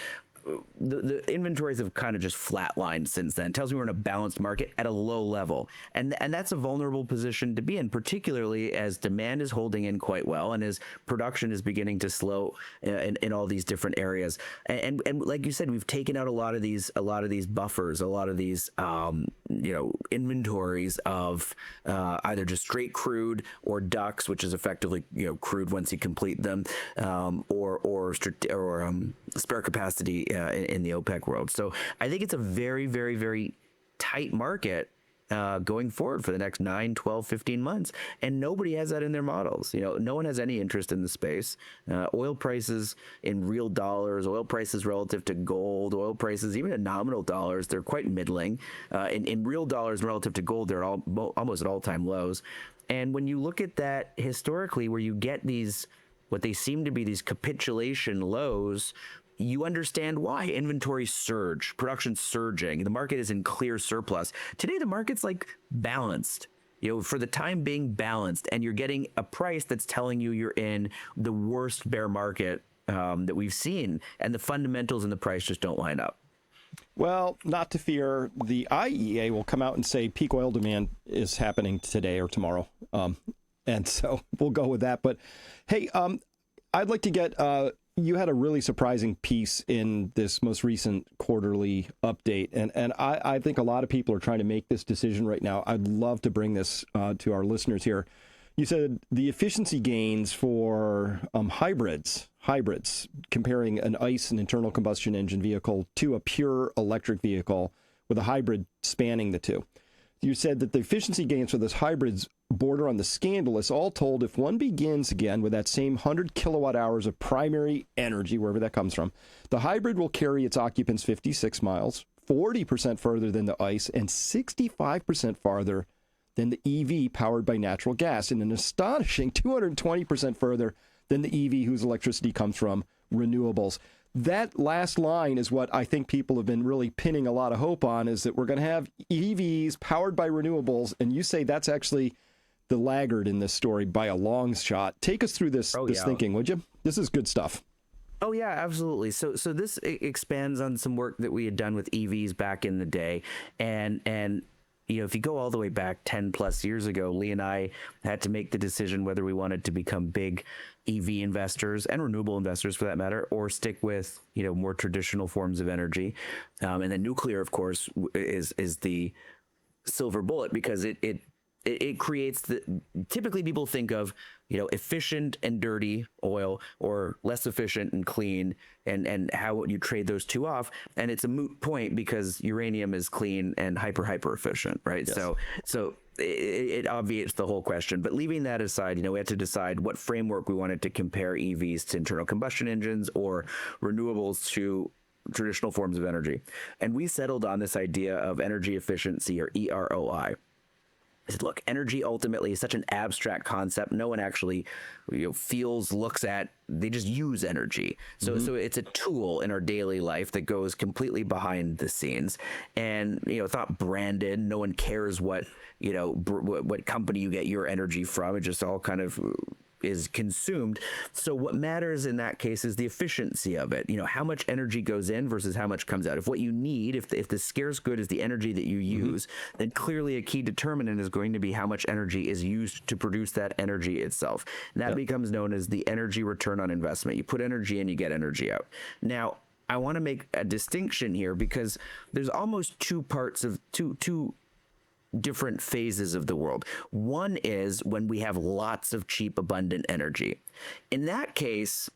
the inventories have kind of just flatlined since then. It tells me we're in a balanced market at a low level, and that's a vulnerable position to be in, particularly as demand is holding in quite well and as production is beginning to slow in all these different areas. And like you said, we've taken out a lot of these buffers, a lot of these inventories of either just straight crude or DUCs, which is effectively crude once you complete them, or spare capacity in the OPEC world. So I think it's a very, very, very tight market going forward for the next 9, 12, 15 months. And nobody has that in their models. No one has any interest in the space. Oil prices in real dollars, oil prices relative to gold, oil prices even in nominal dollars, they're quite middling. In real dollars relative to gold, they're almost at all-time lows. And when you look at that historically, where you get these, what they seem to be these capitulation lows, you understand why inventories surge, production surging, the market is in clear surplus. Today, the market's like balanced, for the time being balanced, and you're getting a price that's telling you you're in the worst bear market that we've seen, and the fundamentals in the price just don't line up. Well, not to fear, the IEA will come out and say peak oil demand is happening today or tomorrow. And so we'll go with that. But hey, I'd like to get, you had a really surprising piece in this most recent quarterly update. And I think a lot of people are trying to make this decision right now. I'd love to bring this to our listeners here. You said the efficiency gains for hybrids, comparing an ICE, an internal combustion engine vehicle, to a pure electric vehicle with a hybrid spanning the two. You said that the efficiency gains for those hybrids border on the scandalous. All told, if one begins again with that same 100 kilowatt hours of primary energy, wherever that comes from, the hybrid will carry its occupants 56 miles, 40% further than the ICE, and 65% farther than the EV powered by natural gas, and an astonishing 220% further than the EV whose electricity comes from renewables. That last line is what I think people have been really pinning a lot of hope on, is that we're going to have EVs powered by renewables. And you say that's actually the laggard in this story by a long shot. Take us through this thinking, would you? This is good stuff. Oh yeah, absolutely. So this expands on some work that we had done with EVs back in the day, and if you go all the way back 10 plus years ago, Lee and I had to make the decision whether we wanted to become big EV investors and renewable investors for that matter, or stick with more traditional forms of energy, and then nuclear, of course, is the silver bullet because it creates typically people think of efficient and dirty oil or less efficient and clean, and how you trade those two off, and it's a moot point because uranium is clean and hyper efficient, right? Yes. So it obviates the whole question. But leaving that aside, we had to decide what framework we wanted to compare EVs to internal combustion engines or renewables to traditional forms of energy, and we settled on this idea of energy efficiency, or EROI. I said, look, energy ultimately is such an abstract concept. No one actually feels, looks at, they just use energy. So it's a tool in our daily life that goes completely behind the scenes. And, it's not branded. No one cares what company you get your energy from. It just all kind of is consumed. So what matters in that case is the efficiency of it. How much energy goes in versus how much comes out. If what you need, if the scarce good is the energy that you use, then clearly a key determinant is going to be how much energy is used to produce that energy itself. And that becomes known as the energy return on investment. You put energy in, you get energy out. Now, I want to make a distinction here because there's almost two parts of two different phases of the world. One is when we have lots of cheap, abundant energy. In that case,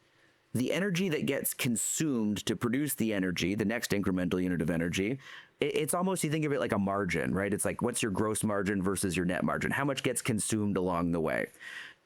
the energy that gets consumed to produce the energy, the next incremental unit of energy, it's almost, you think of it like a margin, right? It's like, what's your gross margin versus your net margin? How much gets consumed along the way?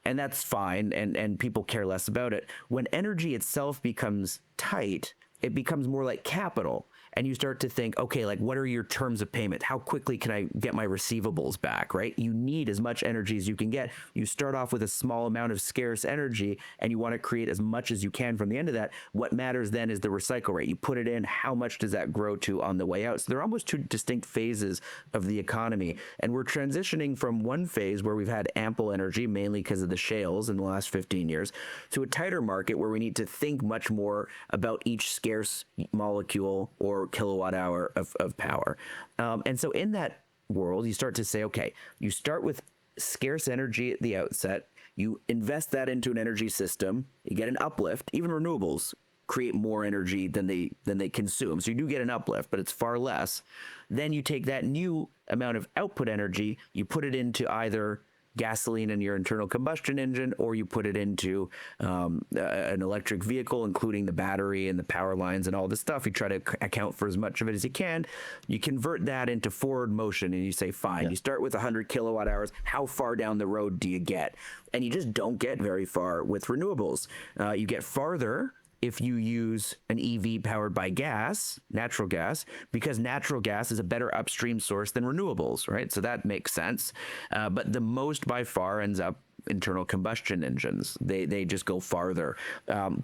And that's fine, and people care less about it. When energy itself becomes tight, it becomes more like capital. And you start to think, okay, like, what are your terms of payment? How quickly can I get my receivables back, right? You need as much energy as you can get. You start off with a small amount of scarce energy, and you want to create as much as you can from the end of that. What matters then is the recycle rate. You put it in, how much does that grow to on the way out? So there are almost two distinct phases of the economy. And we're transitioning from one phase where we've had ample energy, mainly because of the shales in the last 15 years, to a tighter market where we need to think much more about each scarce molecule or kilowatt hour of power. And so in that world, you start to say, okay, you start with scarce energy at the outset, you invest that into an energy system, you get an uplift. Even renewables create more energy than they consume. So you do get an uplift, but it's far less. Then you take that new amount of output energy, you put it into either gasoline in your internal combustion engine, or you put it into an electric vehicle, including the battery and the power lines and all this stuff. You try to account for as much of it as you can. You convert that into forward motion, and you say, fine, you start with 100 kilowatt hours. How far down the road do you get? And you just don't get very far with renewables. You get farther if you use an EV powered by gas, natural gas, because natural gas is a better upstream source than renewables, right? So that makes sense. But the most by far ends up internal combustion engines. They just go farther.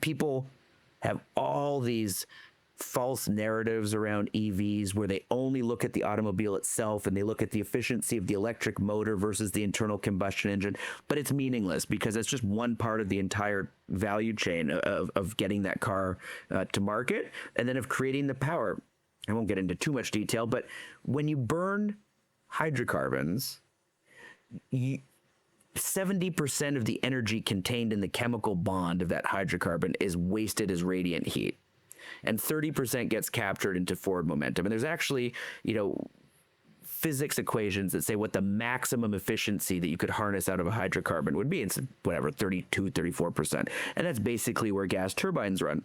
People have all these false narratives around EVs where they only look at the automobile itself and they look at the efficiency of the electric motor versus the internal combustion engine, but it's meaningless because it's just one part of the entire value chain of getting that car to market, and then of creating the power. I won't get into too much detail, but when you burn hydrocarbons, 70% of the energy contained in the chemical bond of that hydrocarbon is wasted as radiant heat, and 30% gets captured into forward momentum. And there's actually, physics equations that say what the maximum efficiency that you could harness out of a hydrocarbon would be. It's whatever, 32, 34%. And that's basically where gas turbines run.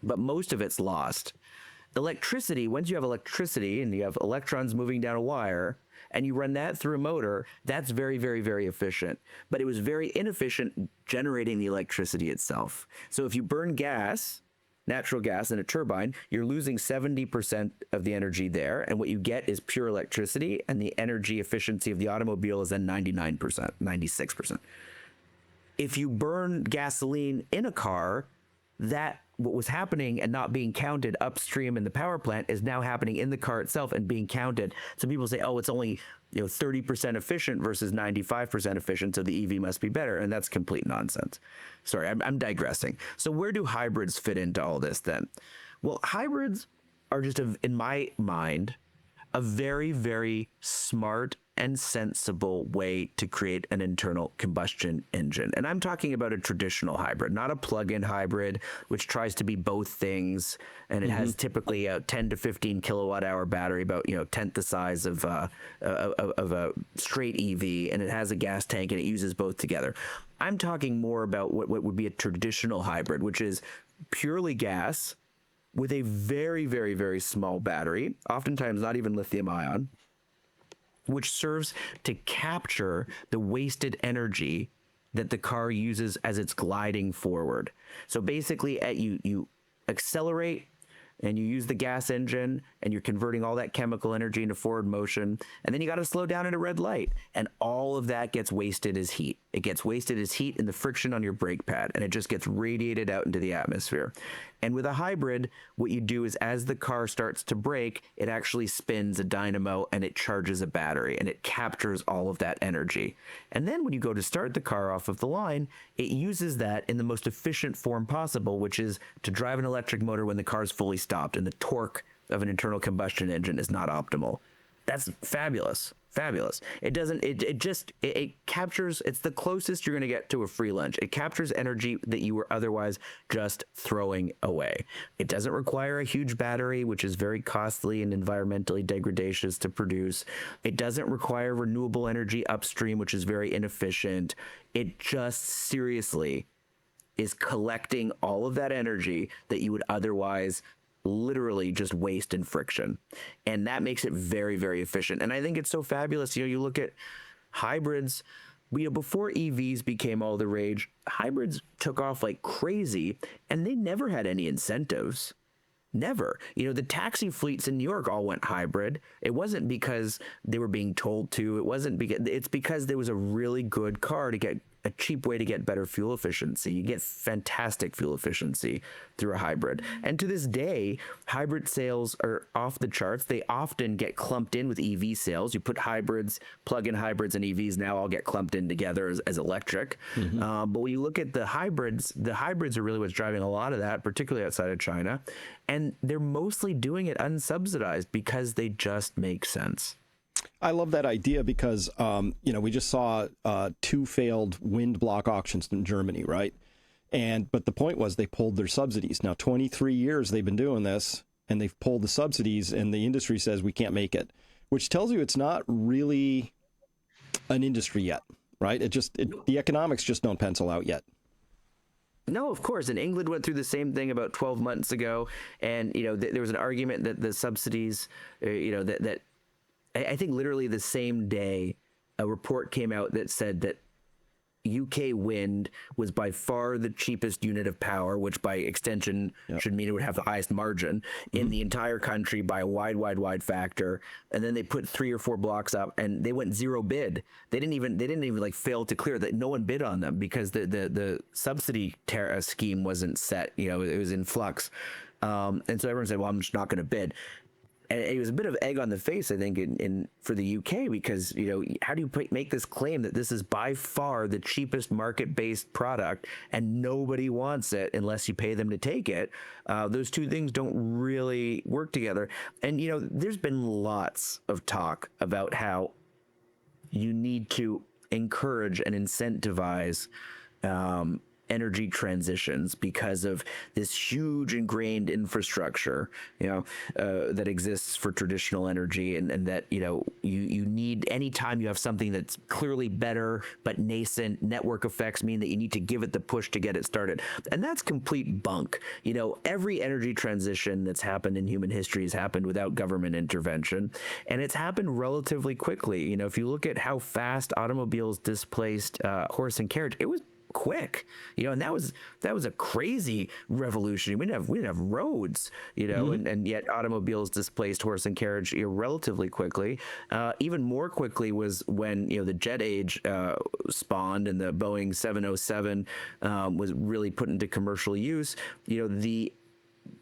But most of it's lost. Electricity, once you have electricity and you have electrons moving down a wire, and you run that through a motor, that's very, very, very efficient. But it was very inefficient generating the electricity itself. So if you burn gas, natural gas in a turbine, you're losing 70% of the energy there, and what you get is pure electricity, and the energy efficiency of the automobile is then 99%, 96%. If you burn gasoline in a car, that what was happening and not being counted upstream in the power plant is now happening in the car itself and being counted. So people say, oh, it's only 30% efficient versus 95% efficient, so the EV must be better. And that's complete nonsense. Sorry, I'm digressing. So where do hybrids fit into all this then? Well, hybrids are just, in my mind, a very, very smart and sensible way to create an internal combustion engine. And I'm talking about a traditional hybrid, not a plug-in hybrid, which tries to be both things. And it has typically a 10 to 15 kilowatt hour battery, about, tenth the size of a straight EV. And it has a gas tank and it uses both together. I'm talking more about what would be a traditional hybrid, which is purely gas with a very, very, very small battery, oftentimes not even lithium ion, which serves to capture the wasted energy that the car uses as it's gliding forward. So basically, you accelerate and you use the gas engine and you're converting all that chemical energy into forward motion. And then you got to slow down at a red light. And all of that gets wasted as heat. It gets wasted as heat in the friction on your brake pad, and it just gets radiated out into the atmosphere. And with a hybrid, what you do is as the car starts to brake, it actually spins a dynamo and it charges a battery and it captures all of that energy. And then when you go to start the car off of the line, it uses that in the most efficient form possible, which is to drive an electric motor when the car is fully stopped and the torque of an internal combustion engine is not optimal. That's fabulous. Fabulous. It captures, it's the closest you're going to get to a free lunch. It captures energy that you were otherwise just throwing away. It doesn't require a huge battery, which is very costly and environmentally degradatious to produce. It doesn't require renewable energy upstream, which is very inefficient. It just seriously is collecting all of that energy that you would otherwise literally just waste and friction. And that makes it very, very efficient. And I think it's so fabulous. You look at hybrids, before EVs became all the rage, hybrids took off like crazy and they never had any incentives. Never. The taxi fleets in New York all went hybrid. It wasn't because they were being told to. It's because there was a really good car to get a cheap way to get better fuel efficiency. You get fantastic fuel efficiency through a hybrid. And to this day, hybrid sales are off the charts. They often get clumped in with EV sales. You put hybrids, plug-in hybrids and EVs now all get clumped in together as electric. But when you look at the hybrids are really what's driving a lot of that, particularly outside of China. And they're mostly doing it unsubsidized because they just make sense. I love that idea because, we just saw 2 failed wind block auctions in Germany, right? But the point was they pulled their subsidies. Now, 23 years they've been doing this, and they've pulled the subsidies, and the industry says we can't make it, which tells you it's not really an industry yet, right? The economics just don't pencil out yet. No, of course. And England went through the same thing about 12 months ago. And, there was an argument that the subsidies, that I think literally the same day, a report came out that said that UK wind was by far the cheapest unit of power, which by extension should mean it would have the highest margin in the entire country by a wide factor. And then they put 3 or 4 blocks up and they went zero bid. They didn't even like fail to clear that. No one bid on them because the subsidy scheme wasn't set. It was in flux. And so everyone said, well, I'm just not going to bid. And it was a bit of egg on the face, I think, for the UK, because, how do you make this claim that this is by far the cheapest market-based product and nobody wants it unless you pay them to take it? Those two things don't really work together. And, there's been lots of talk about how you need to encourage and incentivize energy transitions because of this huge ingrained infrastructure, that exists for traditional energy, and that, you need, anytime you have something that's clearly better but nascent, network effects mean that you need to give it the push to get it started. And that's complete bunk. Every energy transition that's happened in human history has happened without government intervention, and it's happened relatively quickly. If you look at how fast automobiles displaced horse and carriage, it was quick, and that was a crazy revolution. We didn't have roads, and yet automobiles displaced horse and carriage relatively quickly. Even more quickly was when the jet age spawned and the Boeing 707 was really put into commercial use. The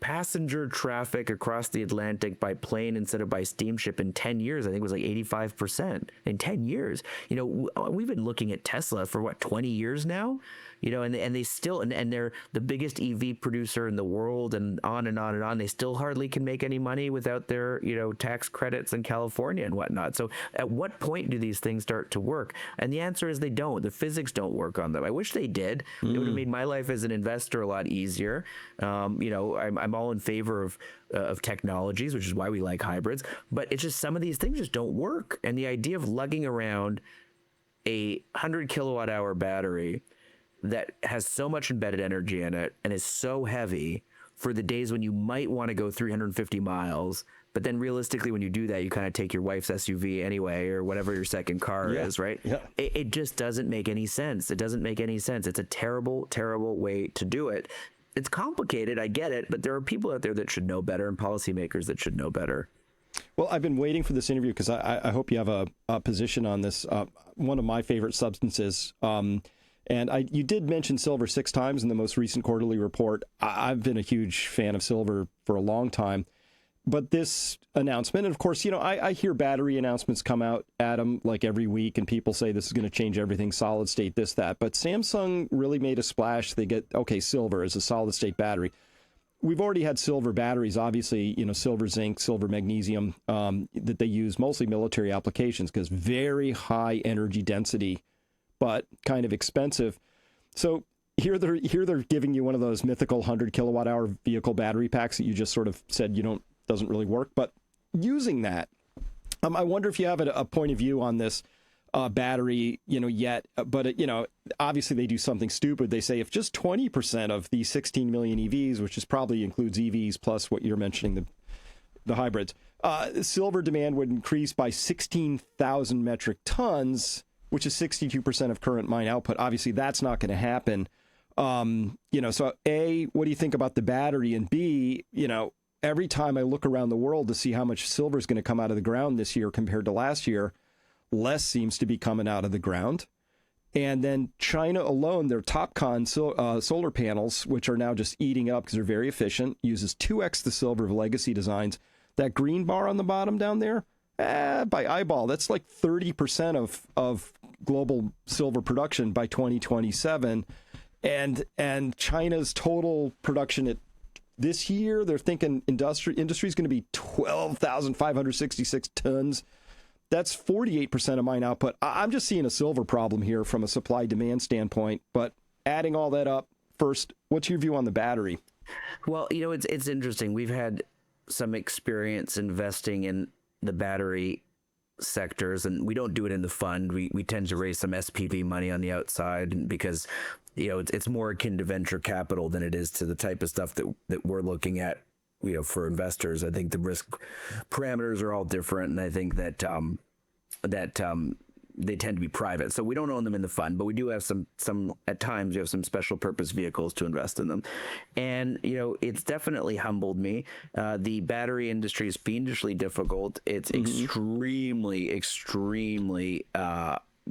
passenger traffic across the Atlantic by plane instead of by steamship in 10 years, I think, was like 85% in 10 years. We've been looking at Tesla for what, 20 years now, and they still, and they're the biggest EV producer in the world, and on and on and on. They still hardly can make any money without their, tax credits in California and whatnot. So at what point do these things start to work? And the answer is they don't. The physics don't work on them. I wish they did. It would have made my life as an investor a lot easier. I'm all in favor of technologies, which is why we like hybrids, but it's just some of these things just don't work. And the idea of lugging around a 100 kilowatt hour battery that has so much embedded energy in it and is so heavy for the days when you might want to go 350 miles, but then realistically, when you do that, you kind of take your wife's SUV anyway, or whatever your second car is, right? Yeah. It just doesn't make any sense. It doesn't make any sense. It's a terrible, terrible way to do it. It's complicated, I get it, but there are people out there that should know better, and policymakers that should know better. Well, I've been waiting for this interview because I hope you have a position on this. One of my favorite substances. And you did mention silver 6 times in the most recent quarterly report. I've been a huge fan of silver for a long time. But this announcement, and of course, I hear battery announcements come out, Adam, like every week, and people say this is going to change everything, solid state, this, that. But Samsung really made a splash. They get, silver as a solid state battery. We've already had silver batteries, obviously, silver, zinc, silver, magnesium, that they use mostly military applications because very high energy density, but kind of expensive. So here they're giving you one of those mythical 100 kilowatt hour vehicle battery packs that you just sort of said doesn't really work. But using that, I wonder if you have a point of view on this battery, yet. But obviously they do something stupid. They say if just 20% of the 16 million EVs, which is probably includes EVs plus what you're mentioning, the hybrids, silver demand would increase by 16,000 metric tons, which is 62% of current mine output. Obviously, that's not going to happen. So A, what do you think about the battery? And B, every time I look around the world to see how much silver is going to come out of the ground this year compared to last year, less seems to be coming out of the ground. And then China alone, their TOPCon solar panels, which are now just eating up because they're very efficient, uses 2x the silver of legacy designs. That green bar on the bottom down there, by eyeball, that's like 30% of global silver production by 2027. And China's total production this year, they're thinking industry is going to be 12,566 tons. That's 48% of mine output. I'm just seeing a silver problem here from a supply demand standpoint. But adding all that up, first, what's your view on the battery? Well, it's interesting. We've had some experience investing in the battery sectors, and we don't do it in the fund. We tend to raise some SPV money on the outside because it's more akin to venture capital than it is to the type of stuff that we're looking at. For investors, I think the risk parameters are all different, and I think that they tend to be private. So we don't own them in the fund, but we do have some at times we have some special purpose vehicles to invest in them. And, it's definitely humbled me. The battery industry is fiendishly difficult. It's extremely, extremely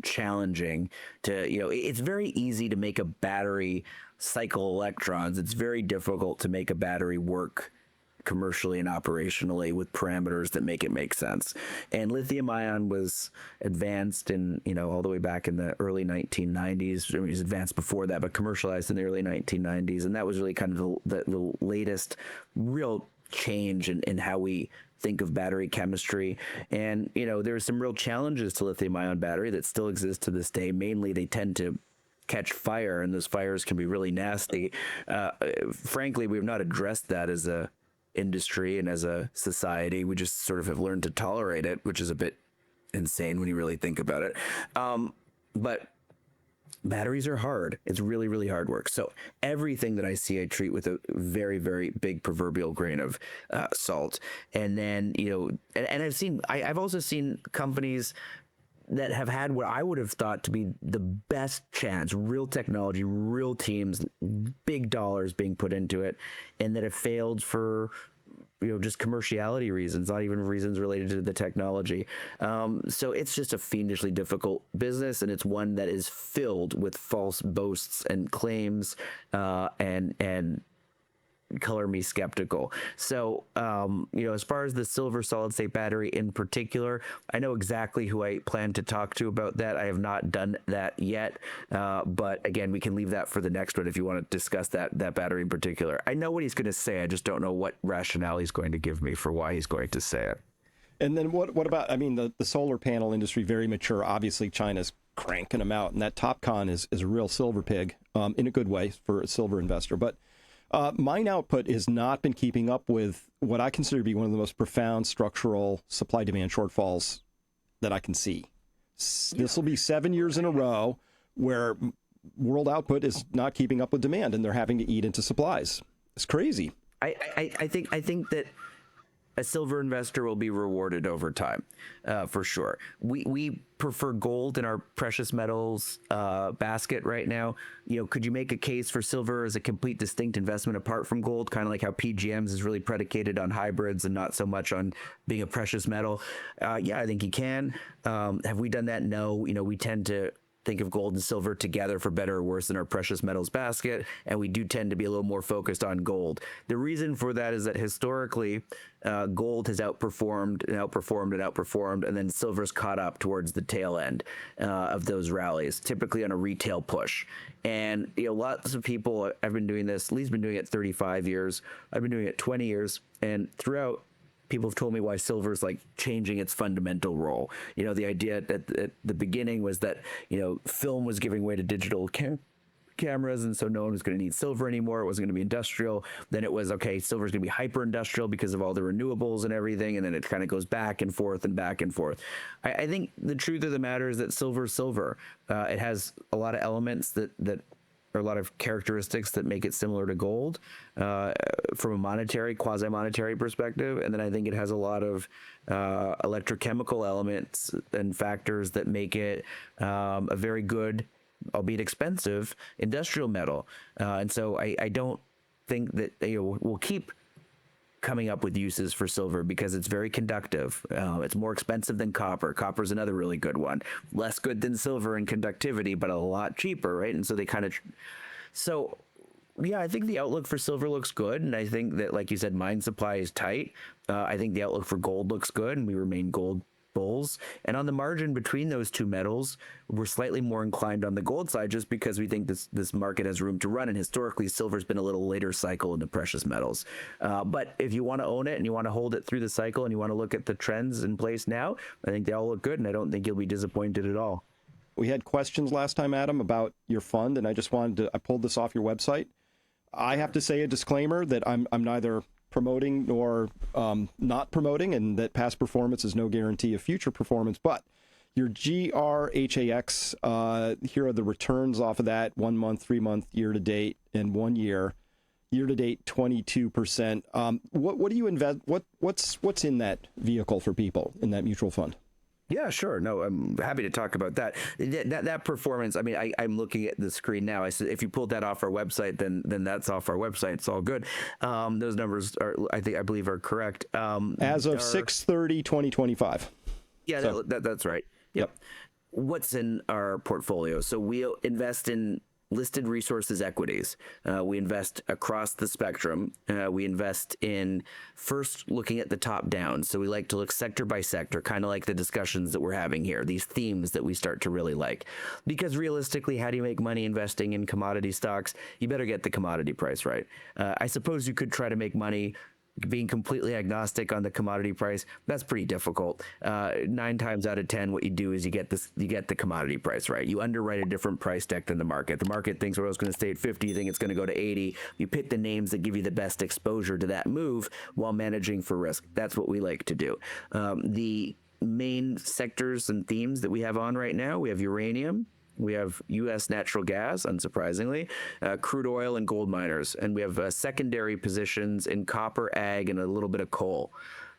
challenging to, it's very easy to make a battery cycle electrons. It's very difficult to make a battery work commercially and operationally with parameters that make it make sense. And lithium ion was advanced in, all the way back in the early 1990s. I mean, it was advanced before that, but commercialized in the early 1990s. And that was really kind of the latest real change in how we think of battery chemistry. And, there's some real challenges to lithium ion battery that still exist to this day. Mainly, they tend to catch fire, and those fires can be really nasty. Frankly, we've not addressed that as a industry and as a society. We just sort of have learned to tolerate it, which is a bit insane when you really think about it. But batteries are hard. It's really, really hard work. So everything that I see, I treat with a very, very big proverbial grain of salt. And then, and I've also seen companies that have had what I would have thought to be the best chance, real technology, real teams, big dollars being put into it, and that have failed for just commerciality reasons, not even reasons related to the technology. So it's just a fiendishly difficult business, and it's one that is filled with false boasts and claims, and color me skeptical. So, as far as the silver solid state battery in particular, I know exactly who I plan to talk to about that. I have not done that yet. But again, we can leave that for the next one if you want to discuss that battery in particular. I know what he's going to say. I just don't know what rationale he's going to give me for why he's going to say it. And then what about, I mean, the solar panel industry, very mature. Obviously, China's cranking them out. And that TopCon is a real silver pig, in a good way for a silver investor. But mine output has not been keeping up with what I consider to be one of the most profound structural supply-demand shortfalls that I can see. This will be 7 years in a row where world output is not keeping up with demand, and they're having to eat into supplies. It's crazy. I think that a silver investor will be rewarded over time, for sure. We prefer gold in our precious metals basket right now. Could you make a case for silver as a complete distinct investment apart from gold, kind of like how PGMs is really predicated on hybrids and not so much on being a precious metal? Yeah, I think you can. Have we done that? No. We tend to think of gold and silver together for better or worse in our precious metals basket, and we do tend to be a little more focused on gold. The reason for that is that historically, gold has outperformed and outperformed and outperformed, and then silver's caught up towards the tail end of those rallies, typically on a retail push. And lots of people have been doing this. Lee's been doing it 35 years. I've been doing it 20 years, and throughout, people have told me why silver is like changing its fundamental role. The idea at the beginning was that, film was giving way to digital cameras, and so no one was going to need silver anymore. It wasn't going to be industrial. Then it was, okay, silver is going to be hyper industrial because of all the renewables and everything. And then it kind of goes back and forth and back and forth. I think the truth of the matter is that silver is silver. It has a lot of elements that are a lot of characteristics that make it similar to gold from a monetary, quasi-monetary perspective. And then I think it has a lot of electrochemical elements and factors that make it a very good, albeit expensive, industrial metal. And so I don't think that we'll keep coming up with uses for silver because it's very conductive. It's more expensive than copper. Copper's another really good one. Less good than silver in conductivity, but a lot cheaper, right? And so they kind of... So, yeah, I think the outlook for silver looks good. And I think that, like you said, mine supply is tight. I think the outlook for gold looks good, and we remain gold bulls. And on the margin between those two metals, we're slightly more inclined on the gold side just because we think this market has room to run. And historically, silver's been a little later cycle in the precious metals. But if you want to own it and you want to hold it through the cycle and you want to look at the trends in place now, I think they all look good, and I don't think you'll be disappointed at all. We had questions last time, Adam, about your fund, and I pulled this off your website. I have to say a disclaimer that I'm neither promoting nor not promoting, and that past performance is no guarantee of future performance. But your GRHAX, here are the returns off of that: 1 month, 3 month, year to date, and 1 year. Year to date, 22%. What do you invest? What's in that vehicle for people in that mutual fund? Yeah, sure. No, I'm happy to talk about that. That performance. I mean, I'm looking at the screen now. I said if you pulled that off our website, then that's off our website. It's all good. Those numbers are, I believe, are correct. As of 6/30/2025. Yeah, so. That's right. Yep. What's in our portfolio? So we invest in listed resources equities. We invest across the spectrum. We invest in first looking at the top down. So we like to look sector by sector, kind of like the discussions that we're having here, these themes that we start to really like. Because realistically, how do you make money investing in commodity stocks? You better get the commodity price right. I suppose you could try to make money being completely agnostic on the commodity price. That's pretty difficult. 9 times out of 10, what you do is you get the commodity price right. You underwrite a different price deck than the market. The market thinks, well, it's going to stay at 50. You think it's going to go to 80. You pick the names that give you the best exposure to that move while managing for risk. That's what we like to do. The main sectors and themes that we have on right now, we have uranium, we have U.S. natural gas, unsurprisingly, crude oil and gold miners. And we have secondary positions in copper, ag, and a little bit of coal.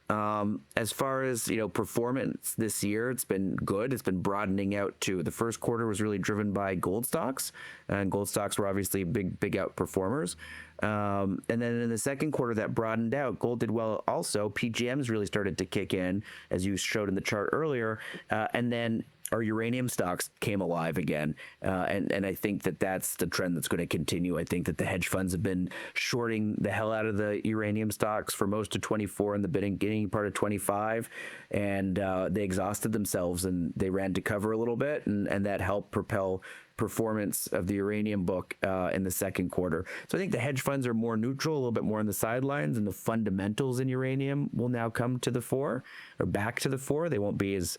As far as performance this year, it's been good. It's been broadening out too. The first quarter was really driven by gold stocks, and gold stocks were obviously big outperformers. And then in the second quarter, that broadened out. Gold did well also. PGMs really started to kick in, as you showed in the chart earlier, and then our uranium stocks came alive again. And I think that that's the trend that's going to continue. I think that the hedge funds have been shorting the hell out of the uranium stocks for most of 24 and the beginning part of 25. And they exhausted themselves and they ran to cover a little bit. And that helped propel performance of the uranium book in the second quarter. So I think the hedge funds are more neutral, a little bit more on the sidelines, and the fundamentals in uranium will now come to the fore, or back to the fore. They won't be as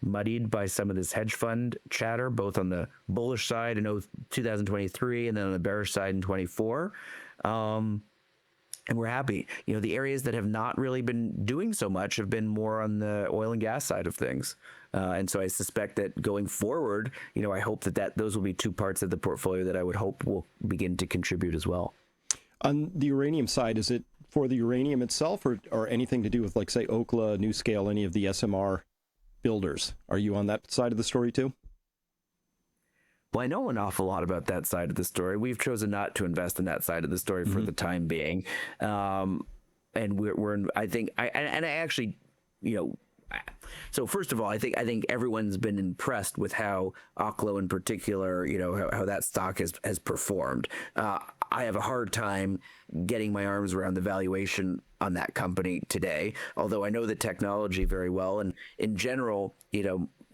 muddied by some of this hedge fund chatter, both on the bullish side in 2023 and then on the bearish side in 24. And we're happy. The areas that have not really been doing so much have been more on the oil and gas side of things. And so I suspect that going forward, I hope that those will be two parts of the portfolio that I would hope will begin to contribute as well. On the uranium side, is it for the uranium itself or anything to do with, like, say, Okla, NuScale, any of the SMR builders? Are you on that side of the story too? Well, I know an awful lot about that side of the story. We've chosen not to invest in that side of the story for the time being. And so first of all, I think everyone's been impressed with how Oklo in particular, how that stock has performed. I have a hard time getting my arms around the valuation on that company today, although I know the technology very well. And in general,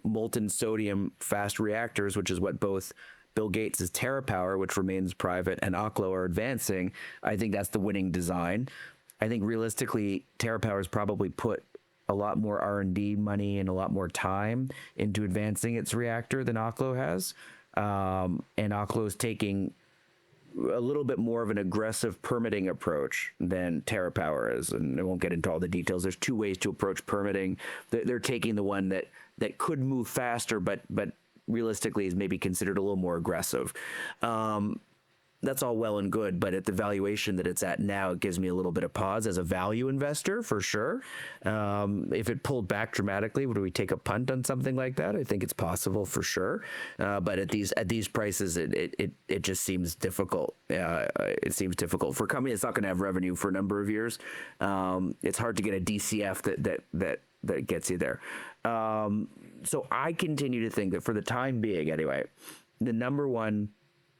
molten sodium fast reactors, which is what both Bill Gates' TerraPower, which remains private, and Oklo are advancing, I think that's the winning design. I think realistically, TerraPower's probably put a lot more R&D money and a lot more time into advancing its reactor than Oklo has. And Oklo is taking a little bit more of an aggressive permitting approach than TerraPower is. And I won't get into all the details. There's two ways to approach permitting. They're taking the one that could move faster, but realistically is maybe considered a little more aggressive. That's all well and good, but at the valuation that it's at now, it gives me a little bit of pause as a value investor, for sure. If it pulled back dramatically, would we take a punt on something like that? I think it's possible, for sure. But at these prices, it just seems difficult. It seems difficult for a company that's not going to have revenue for a number of years. It's hard to get a DCF that gets you there. So I continue to think that for the time being, anyway, the number one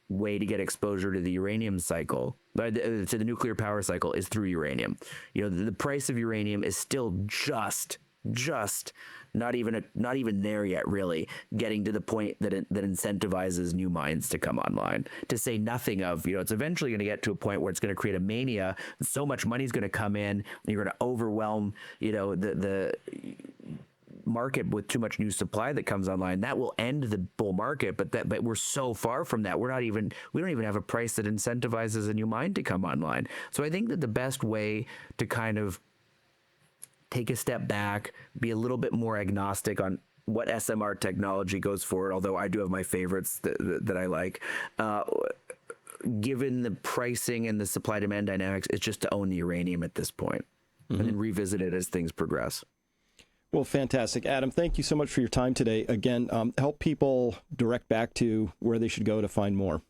way to get exposure to the uranium cycle, to the nuclear power cycle, is through uranium. The price of uranium is still just not even there yet, really, getting to the point that incentivizes new mines to come online. To say nothing of, it's eventually going to get to a point where it's going to create a mania. So much money is going to come in, and you're going to overwhelm, the market with too much new supply that comes online. That will end the bull market, but we're so far from that. We don't even have a price that incentivizes a new mine to come online. So I think that the best way to kind of take a step back, be a little bit more agnostic on what SMR technology goes forward, although I do have my favorites that I like, given the pricing and the supply demand dynamics, it's just to own the uranium at this point, and then revisit it as things progress. Well, fantastic. Adam, thank you so much for your time today. Again, help people direct back to where they should go to find more.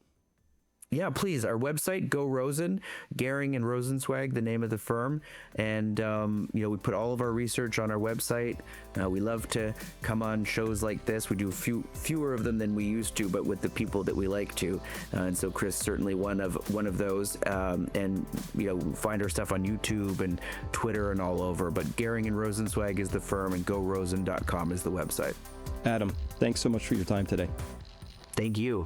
Yeah, please. Our website, Go Rosen, Gehring and Rozencwajg, the name of the firm. And, we put all of our research on our website. We love to come on shows like this. We do fewer of them than we used to, but with the people that we like to. And so Chris, certainly one of those. And, find our stuff on YouTube and Twitter and all over. But Gehring and Rozencwajg is the firm, and GoRosen.com is the website. Adam, thanks so much for your time today. Thank you.